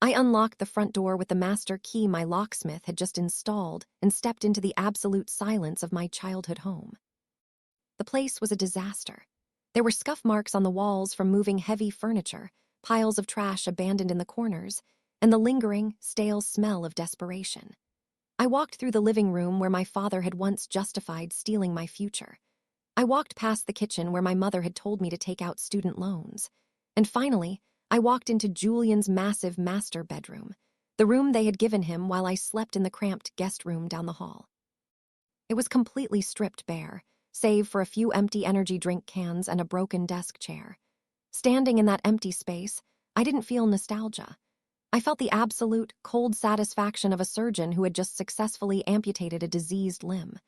I unlocked the front door with the master key my locksmith had just installed and stepped into the absolute silence of my childhood home. The place was a disaster. There were scuff marks on the walls from moving heavy furniture, piles of trash abandoned in the corners, and the lingering, stale smell of desperation. I walked through the living room where my father had once justified stealing my future. I walked past the kitchen where my mother had told me to take out student loans. And finally, I walked into Julian's massive master bedroom, the room they had given him while I slept in the cramped guest room down the hall. It was completely stripped bare, save for a few empty energy drink cans and a broken desk chair. Standing in that empty space, I didn't feel nostalgia. I felt the absolute, cold satisfaction of a surgeon who had just successfully amputated a diseased limb.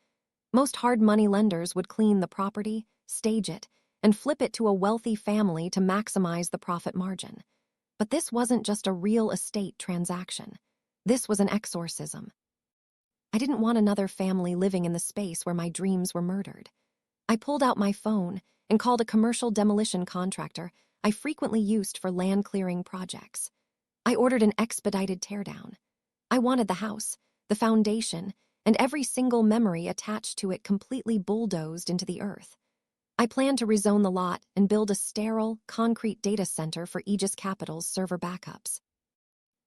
Most hard money lenders would clean the property, stage it, and flip it to a wealthy family to maximize the profit margin. But this wasn't just a real estate transaction. This was an exorcism. I didn't want another family living in the space where my dreams were murdered. I pulled out my phone and called a commercial demolition contractor I frequently used for land clearing projects. I ordered an expedited teardown. I wanted the house, the foundation, and every single memory attached to it completely bulldozed into the earth. I planned to rezone the lot and build a sterile, concrete data center for Aegis Capital's server backups.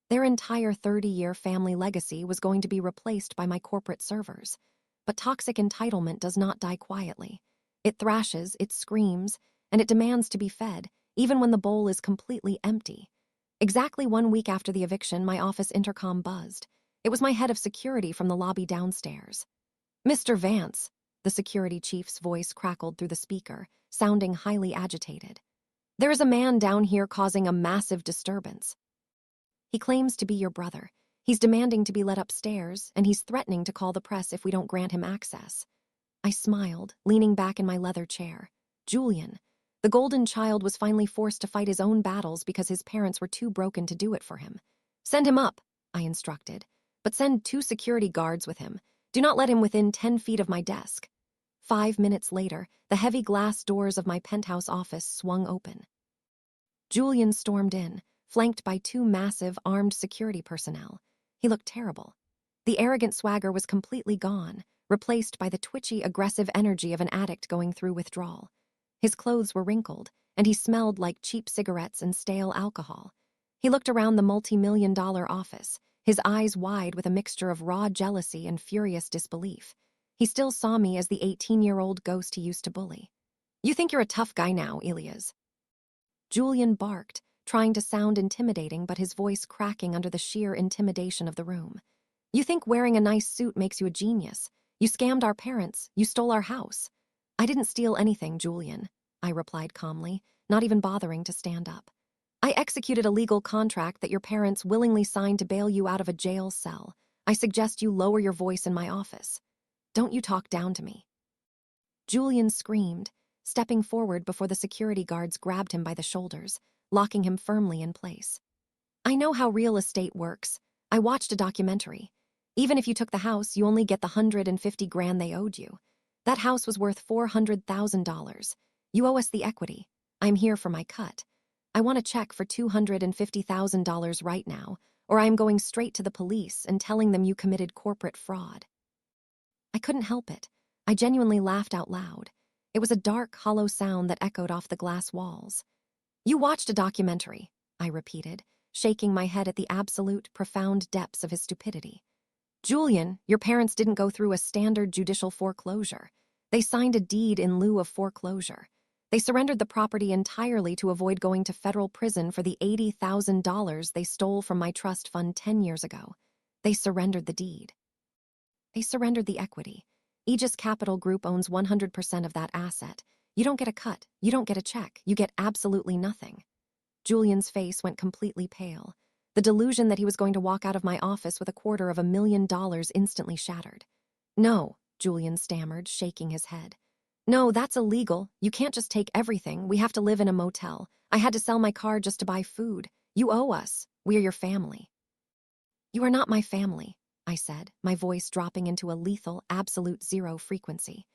Their entire 30-year family legacy was going to be replaced by my corporate servers. But toxic entitlement does not die quietly. It thrashes, it screams, and it demands to be fed, even when the bowl is completely empty. Exactly 1 week after the eviction, my office intercom buzzed. It was my head of security from the lobby downstairs. "Mr. Vance," the security chief's voice crackled through the speaker, sounding highly agitated. "There is a man down here causing a massive disturbance. He claims to be your brother. He's demanding to be let upstairs, and he's threatening to call the press if we don't grant him access." I smiled, leaning back in my leather chair. Julian. The golden child was finally forced to fight his own battles because his parents were too broken to do it for him. "Send him up," I instructed, "but send 2 security guards with him. Do not let him within 10 feet of my desk." 5 minutes later, the heavy glass doors of my penthouse office swung open. Julian stormed in, flanked by 2 massive, armed security personnel. He looked terrible. The arrogant swagger was completely gone, replaced by the twitchy, aggressive energy of an addict going through withdrawal. His clothes were wrinkled, and he smelled like cheap cigarettes and stale alcohol. He looked around the multi-million-dollar office, his eyes wide with a mixture of raw jealousy and furious disbelief. He still saw me as the 18-year-old ghost he used to bully. "You think you're a tough guy now, Elias." Julian barked, trying to sound intimidating but his voice cracking under the sheer intimidation of the room. "You think wearing a nice suit makes you a genius. You scammed our parents. You stole our house." "I didn't steal anything, Julian," I replied calmly, not even bothering to stand up. "I executed a legal contract that your parents willingly signed to bail you out of a jail cell. I suggest you lower your voice in my office. Don't you talk down to me." Julian screamed, stepping forward before the security guards grabbed him by the shoulders, locking him firmly in place. "I know how real estate works. I watched a documentary. Even if you took the house, you only get the $150,000 they owed you. That house was worth $400,000. You owe us the equity. I'm here for my cut. I want a check for $250,000 right now, or I am going straight to the police and telling them you committed corporate fraud." I couldn't help it. I genuinely laughed out loud. It was a dark, hollow sound that echoed off the glass walls. "You watched a documentary," I repeated, shaking my head at the absolute, profound depths of his stupidity. "Julian, your parents didn't go through a standard judicial foreclosure. They signed a deed in lieu of foreclosure. They surrendered the property entirely to avoid going to federal prison for the $80,000 they stole from my trust fund 10 years ago. They surrendered the deed. They surrendered the equity. Aegis Capital Group owns 100% of that asset. You don't get a cut. You don't get a check. You get absolutely nothing." Julian's face went completely pale. The delusion that he was going to walk out of my office with $250,000 instantly shattered. "No," Julian stammered, shaking his head. "No, that's illegal. You can't just take everything. We have to live in a motel. I had to sell my car just to buy food. You owe us. We are your family." "You are not my family," I said, my voice dropping into a lethal, absolute zero frequency.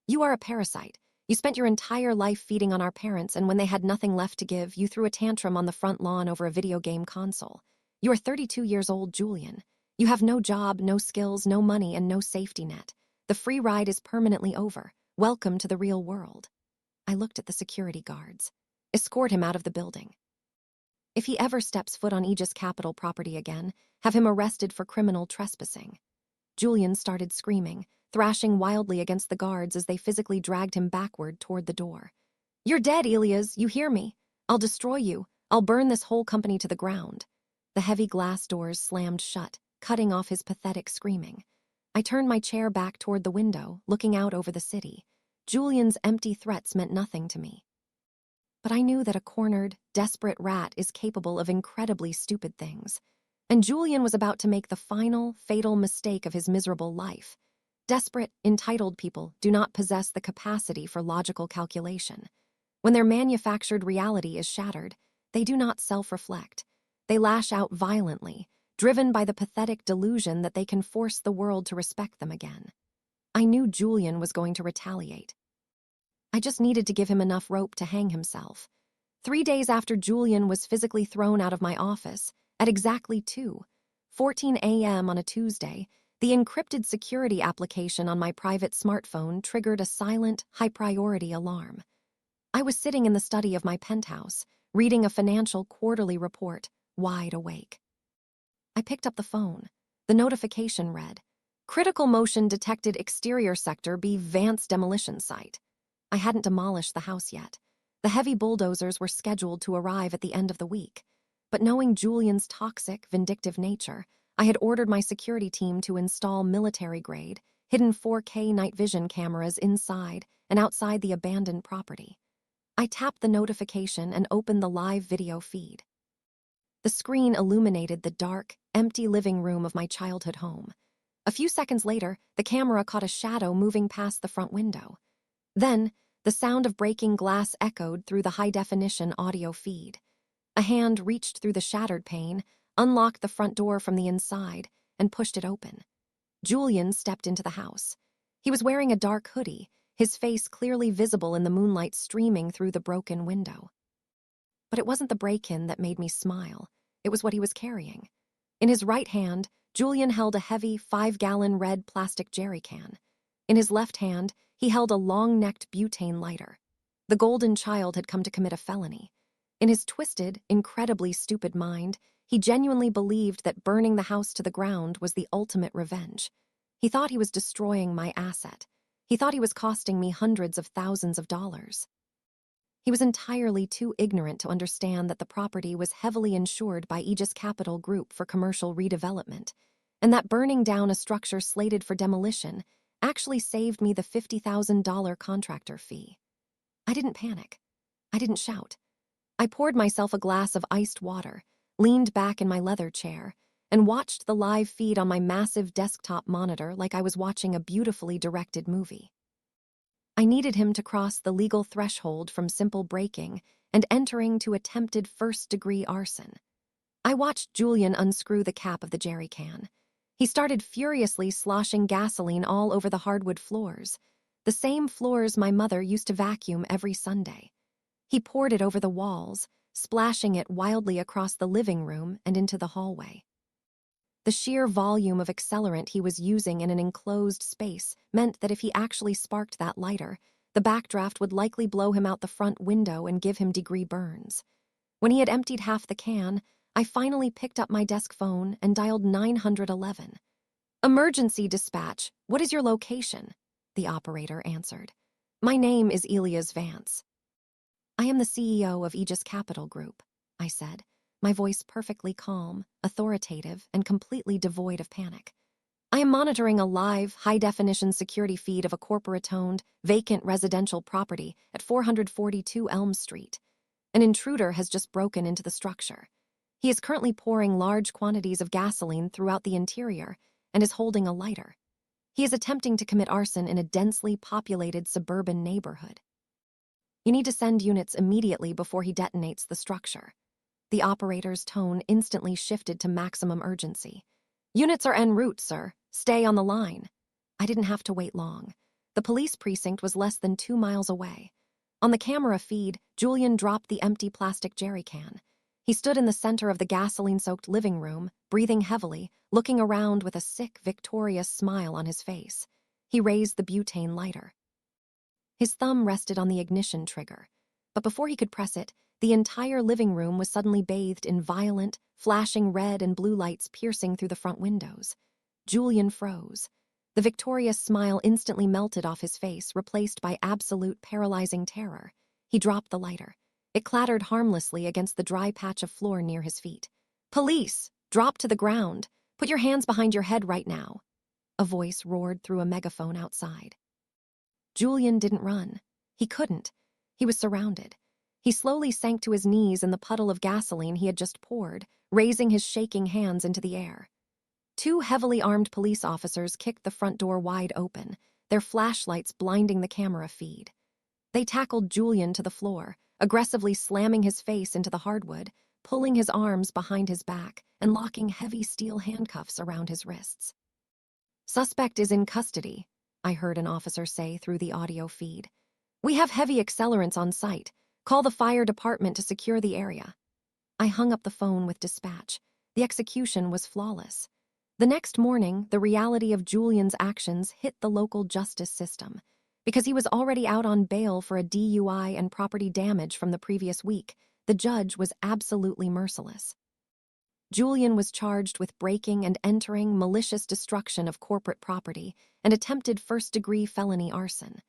"You are a parasite. You spent your entire life feeding on our parents, and when they had nothing left to give, you threw a tantrum on the front lawn over a video game console. You are 32 years old, Julian. You have no job, no skills, no money, and no safety net. The free ride is permanently over. Welcome to the real world." I looked at the security guards. "Escort him out of the building. If he ever steps foot on Aegis Capital property again, have him arrested for criminal trespassing." Julian started screaming, thrashing wildly against the guards as they physically dragged him backward toward the door. "You're dead, Elias, you hear me? I'll destroy you. I'll burn this whole company to the ground." The heavy glass doors slammed shut, cutting off his pathetic screaming. I turned my chair back toward the window, looking out over the city. Julian's empty threats meant nothing to me. But I knew that a cornered, desperate rat is capable of incredibly stupid things. And Julian was about to make the final, fatal mistake of his miserable life. Desperate, entitled people do not possess the capacity for logical calculation. When their manufactured reality is shattered, they do not self-reflect. They lash out violently, driven by the pathetic delusion that they can force the world to respect them again. I knew Julian was going to retaliate. I just needed to give him enough rope to hang himself. 3 days after Julian was physically thrown out of my office, at exactly 2:14 a.m. on a Tuesday, the encrypted security application on my private smartphone triggered a silent, high-priority alarm. I was sitting in the study of my penthouse, reading a financial quarterly report, wide awake. I picked up the phone. The notification read, "Critical motion detected exterior sector B Vance demolition site." I hadn't demolished the house yet. The heavy bulldozers were scheduled to arrive at the end of the week. But knowing Julian's toxic, vindictive nature, I had ordered my security team to install military-grade, hidden 4K night vision cameras inside and outside the abandoned property. I tapped the notification and opened the live video feed. The screen illuminated the dark, empty living room of my childhood home. A few seconds later, the camera caught a shadow moving past the front window. Then, the sound of breaking glass echoed through the high-definition audio feed. A hand reached through the shattered pane, unlocked the front door from the inside, and pushed it open. Julian stepped into the house. He was wearing a dark hoodie, his face clearly visible in the moonlight streaming through the broken window. But it wasn't the break-in that made me smile. It was what he was carrying. In his right hand, Julian held a heavy 5-gallon red plastic jerry can. In his left hand, he held a long-necked butane lighter. The golden child had come to commit a felony. In his twisted, incredibly stupid mind, he genuinely believed that burning the house to the ground was the ultimate revenge. He thought he was destroying my asset. He thought he was costing me hundreds of thousands of dollars. He was entirely too ignorant to understand that the property was heavily insured by Aegis Capital Group for commercial redevelopment, and that burning down a structure slated for demolition actually saved me the $50,000 contractor fee. I didn't panic. I didn't shout. I poured myself a glass of iced water, leaned back in my leather chair, and watched the live feed on my massive desktop monitor like I was watching a beautifully directed movie. I needed him to cross the legal threshold from simple breaking and entering to attempted first-degree arson. I watched Julian unscrew the cap of the jerry can. He started furiously sloshing gasoline all over the hardwood floors, the same floors my mother used to vacuum every Sunday. He poured it over the walls, splashing it wildly across the living room and into the hallway. The sheer volume of accelerant he was using in an enclosed space meant that if he actually sparked that lighter, the backdraft would likely blow him out the front window and give him degree burns. When he had emptied half the can, I finally picked up my desk phone and dialed 911. "Emergency dispatch, what is your location?" the operator answered. "My name is Elias Vance." "I am the CEO of Aegis Capital Group," I said, my voice perfectly calm, authoritative, and completely devoid of panic. "I am monitoring a live, high-definition security feed of a corporate-owned, vacant residential property at 442 Elm Street. An intruder has just broken into the structure. He is currently pouring large quantities of gasoline throughout the interior and is holding a lighter. He is attempting to commit arson in a densely populated suburban neighborhood. You need to send units immediately before he detonates the structure." The operator's tone instantly shifted to maximum urgency. "Units are en route, sir. Stay on the line." I didn't have to wait long. The police precinct was less than 2 miles away. On the camera feed, Julian dropped the empty plastic jerry can. He stood in the center of the gasoline-soaked living room, breathing heavily, looking around with a sick, victorious smile on his face. He raised the butane lighter. His thumb rested on the ignition trigger, but before he could press it, the entire living room was suddenly bathed in violent, flashing red and blue lights piercing through the front windows. Julian froze. The victorious smile instantly melted off his face, replaced by absolute paralyzing terror. He dropped the lighter. It clattered harmlessly against the dry patch of floor near his feet. "Police! Drop to the ground! Put your hands behind your head right now!" A voice roared through a megaphone outside. Julian didn't run. He couldn't. He was surrounded. He slowly sank to his knees in the puddle of gasoline he had just poured, raising his shaking hands into the air. 2 heavily armed police officers kicked the front door wide open, their flashlights blinding the camera feed. They tackled Julian to the floor, aggressively slamming his face into the hardwood, pulling his arms behind his back, and locking heavy steel handcuffs around his wrists. "Suspect is in custody," I heard an officer say through the audio feed. "We have heavy accelerants on site. Call the fire department to secure the area." I hung up the phone with dispatch. The execution was flawless. The next morning, the reality of Julian's actions hit the local justice system. Because he was already out on bail for a DUI and property damage from the previous week, the judge was absolutely merciless. Julian was charged with breaking and entering malicious destruction of corporate property and attempted first-degree felony arson.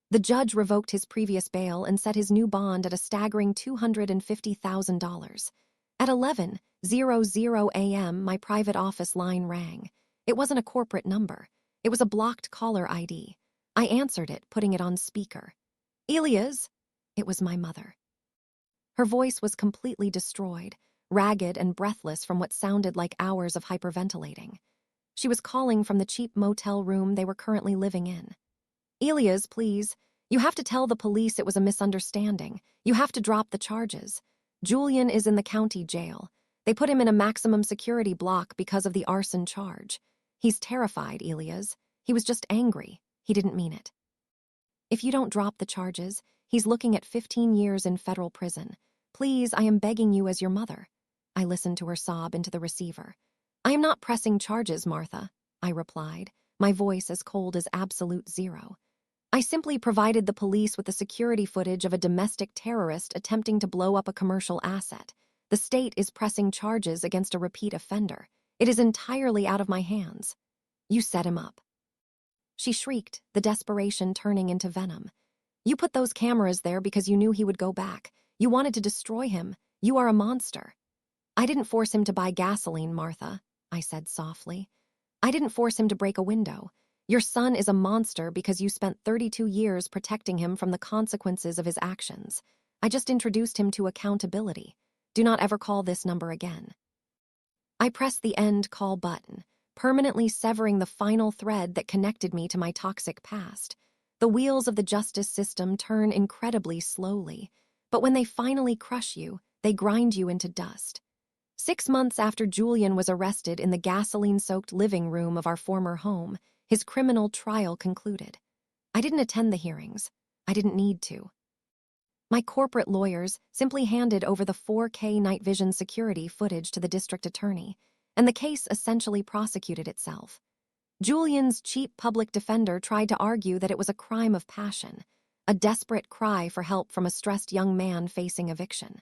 The judge revoked his previous bail and set his new bond at a staggering $250,000. At 11:00 a.m., my private office line rang. It wasn't a corporate number. It was a blocked caller ID. I answered it, putting it on speaker. "Elias?" It was my mother. Her voice was completely destroyed, ragged and breathless from what sounded like hours of hyperventilating. She was calling from the cheap motel room they were currently living in. "Elias, please. You have to tell the police it was a misunderstanding. You have to drop the charges. Julian is in the county jail. They put him in a maximum security block because of the arson charge. He's terrified, Elias. He was just angry. He didn't mean it. If you don't drop the charges, he's looking at 15 years in federal prison. Please, I am begging you as your mother." I listened to her sob into the receiver. "I am not pressing charges, Martha," I replied, my voice as cold as absolute zero. "I simply provided the police with the security footage of a domestic terrorist attempting to blow up a commercial asset. The state is pressing charges against a repeat offender. It is entirely out of my hands." "You set him up." She shrieked, the desperation turning into venom. "You put those cameras there because you knew he would go back. You wanted to destroy him. You are a monster." "I didn't force him to buy gasoline, Martha," I said softly. "I didn't force him to break a window. Your son is a monster because you spent 32 years protecting him from the consequences of his actions. I just introduced him to accountability. Do not ever call this number again." I pressed the end call button, permanently severing the final thread that connected me to my toxic past. The wheels of the justice system turn incredibly slowly, but when they finally crush you, they grind you into dust. 6 months after Julian was arrested in the gasoline-soaked living room of our former home, his criminal trial concluded. I didn't attend the hearings. I didn't need to. My corporate lawyers simply handed over the 4K night vision security footage to the district attorney, and the case essentially prosecuted itself. Julian's cheap public defender tried to argue that it was a crime of passion, a desperate cry for help from a stressed young man facing eviction.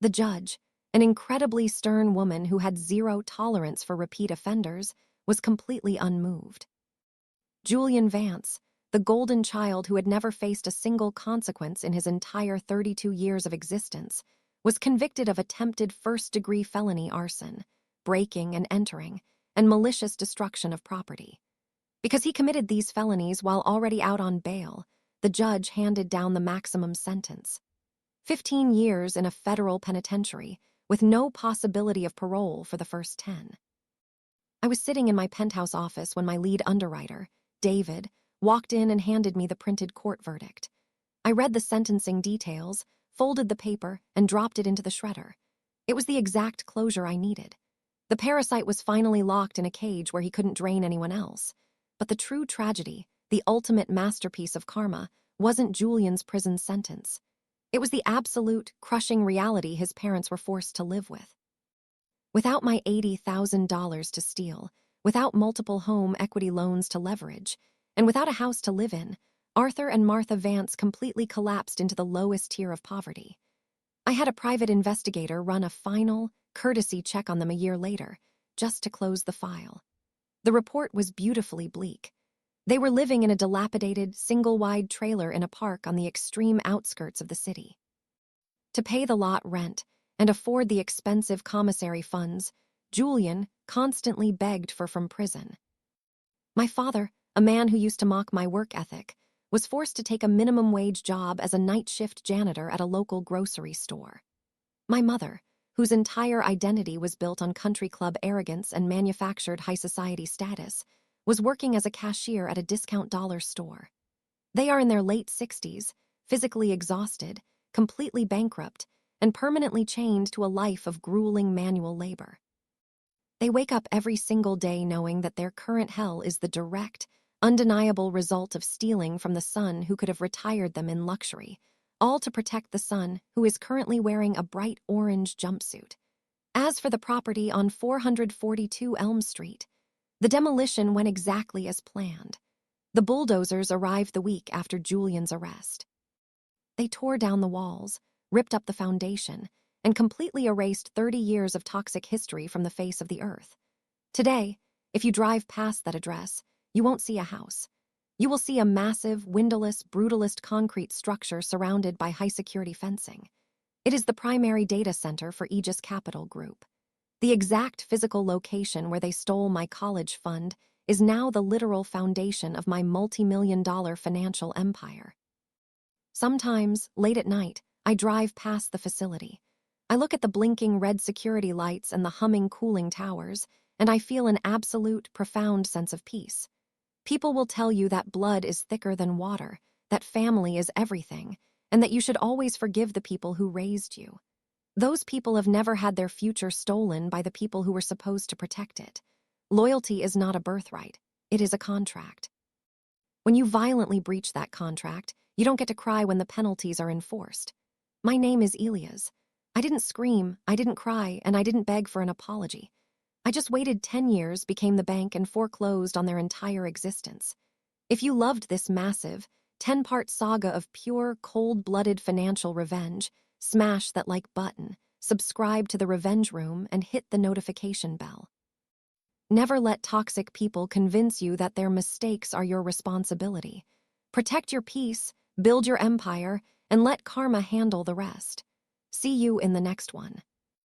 The judge, an incredibly stern woman who had zero tolerance for repeat offenders, was completely unmoved. Julian Vance, the golden child who had never faced a single consequence in his entire 32 years of existence, was convicted of attempted first-degree felony arson, breaking and entering, and malicious destruction of property. Because he committed these felonies while already out on bail, the judge handed down the maximum sentence: 15 years in a federal penitentiary, with no possibility of parole for the first 10. I was sitting in my penthouse office when my lead underwriter, David, walked in and handed me the printed court verdict. I read the sentencing details, folded the paper, and dropped it into the shredder. It was the exact closure I needed. The parasite was finally locked in a cage where he couldn't drain anyone else. But the true tragedy, the ultimate masterpiece of karma, wasn't Julian's prison sentence. It was the absolute, crushing reality his parents were forced to live with. Without my $80,000 to steal, without multiple home equity loans to leverage, and without a house to live in, Arthur and Martha Vance completely collapsed into the lowest tier of poverty. I had a private investigator run a final, courtesy check on them a year later, just to close the file. The report was beautifully bleak. They were living in a dilapidated, single-wide trailer in a park on the extreme outskirts of the city. To pay the lot rent and afford the expensive commissary funds, Julian constantly begged from prison. My father, a man who used to mock my work ethic, was forced to take a minimum-wage job as a night shift janitor at a local grocery store. My mother, whose entire identity was built on country club arrogance and manufactured high society status, was working as a cashier at a discount dollar store. They are in their late 60s, physically exhausted, completely bankrupt, and permanently chained to a life of grueling manual labor. They wake up every single day knowing that their current hell is the direct, undeniable result of stealing from the son who could have retired them in luxury, all to protect the son who is currently wearing a bright orange jumpsuit. As for the property on 442 Elm Street, the demolition went exactly as planned. The bulldozers arrived the week after Julian's arrest. They tore down the walls, ripped up the foundation, and completely erased 30 years of toxic history from the face of the earth. Today, if you drive past that address, you won't see a house. You will see a massive, windowless, brutalist concrete structure surrounded by high-security fencing. It is the primary data center for Aegis Capital Group. The exact physical location where they stole my college fund is now the literal foundation of my multi-million-dollar financial empire. Sometimes, late at night, I drive past the facility. I look at the blinking red security lights and the humming cooling towers, and I feel an absolute, profound sense of peace. People will tell you that blood is thicker than water, that family is everything, and that you should always forgive the people who raised you. Those people have never had their future stolen by the people who were supposed to protect it. Loyalty is not a birthright, it is a contract. When you violently breach that contract, you don't get to cry when the penalties are enforced. My name is Elias. I didn't scream, I didn't cry, and I didn't beg for an apology. I just waited 10 years, became the bank, and foreclosed on their entire existence. If you loved this massive, 10-part saga of pure, cold-blooded financial revenge, smash that like button, subscribe to the Revenge Room, and hit the notification bell. Never let toxic people convince you that their mistakes are your responsibility. Protect your peace, build your empire, and let karma handle the rest. See you in the next one.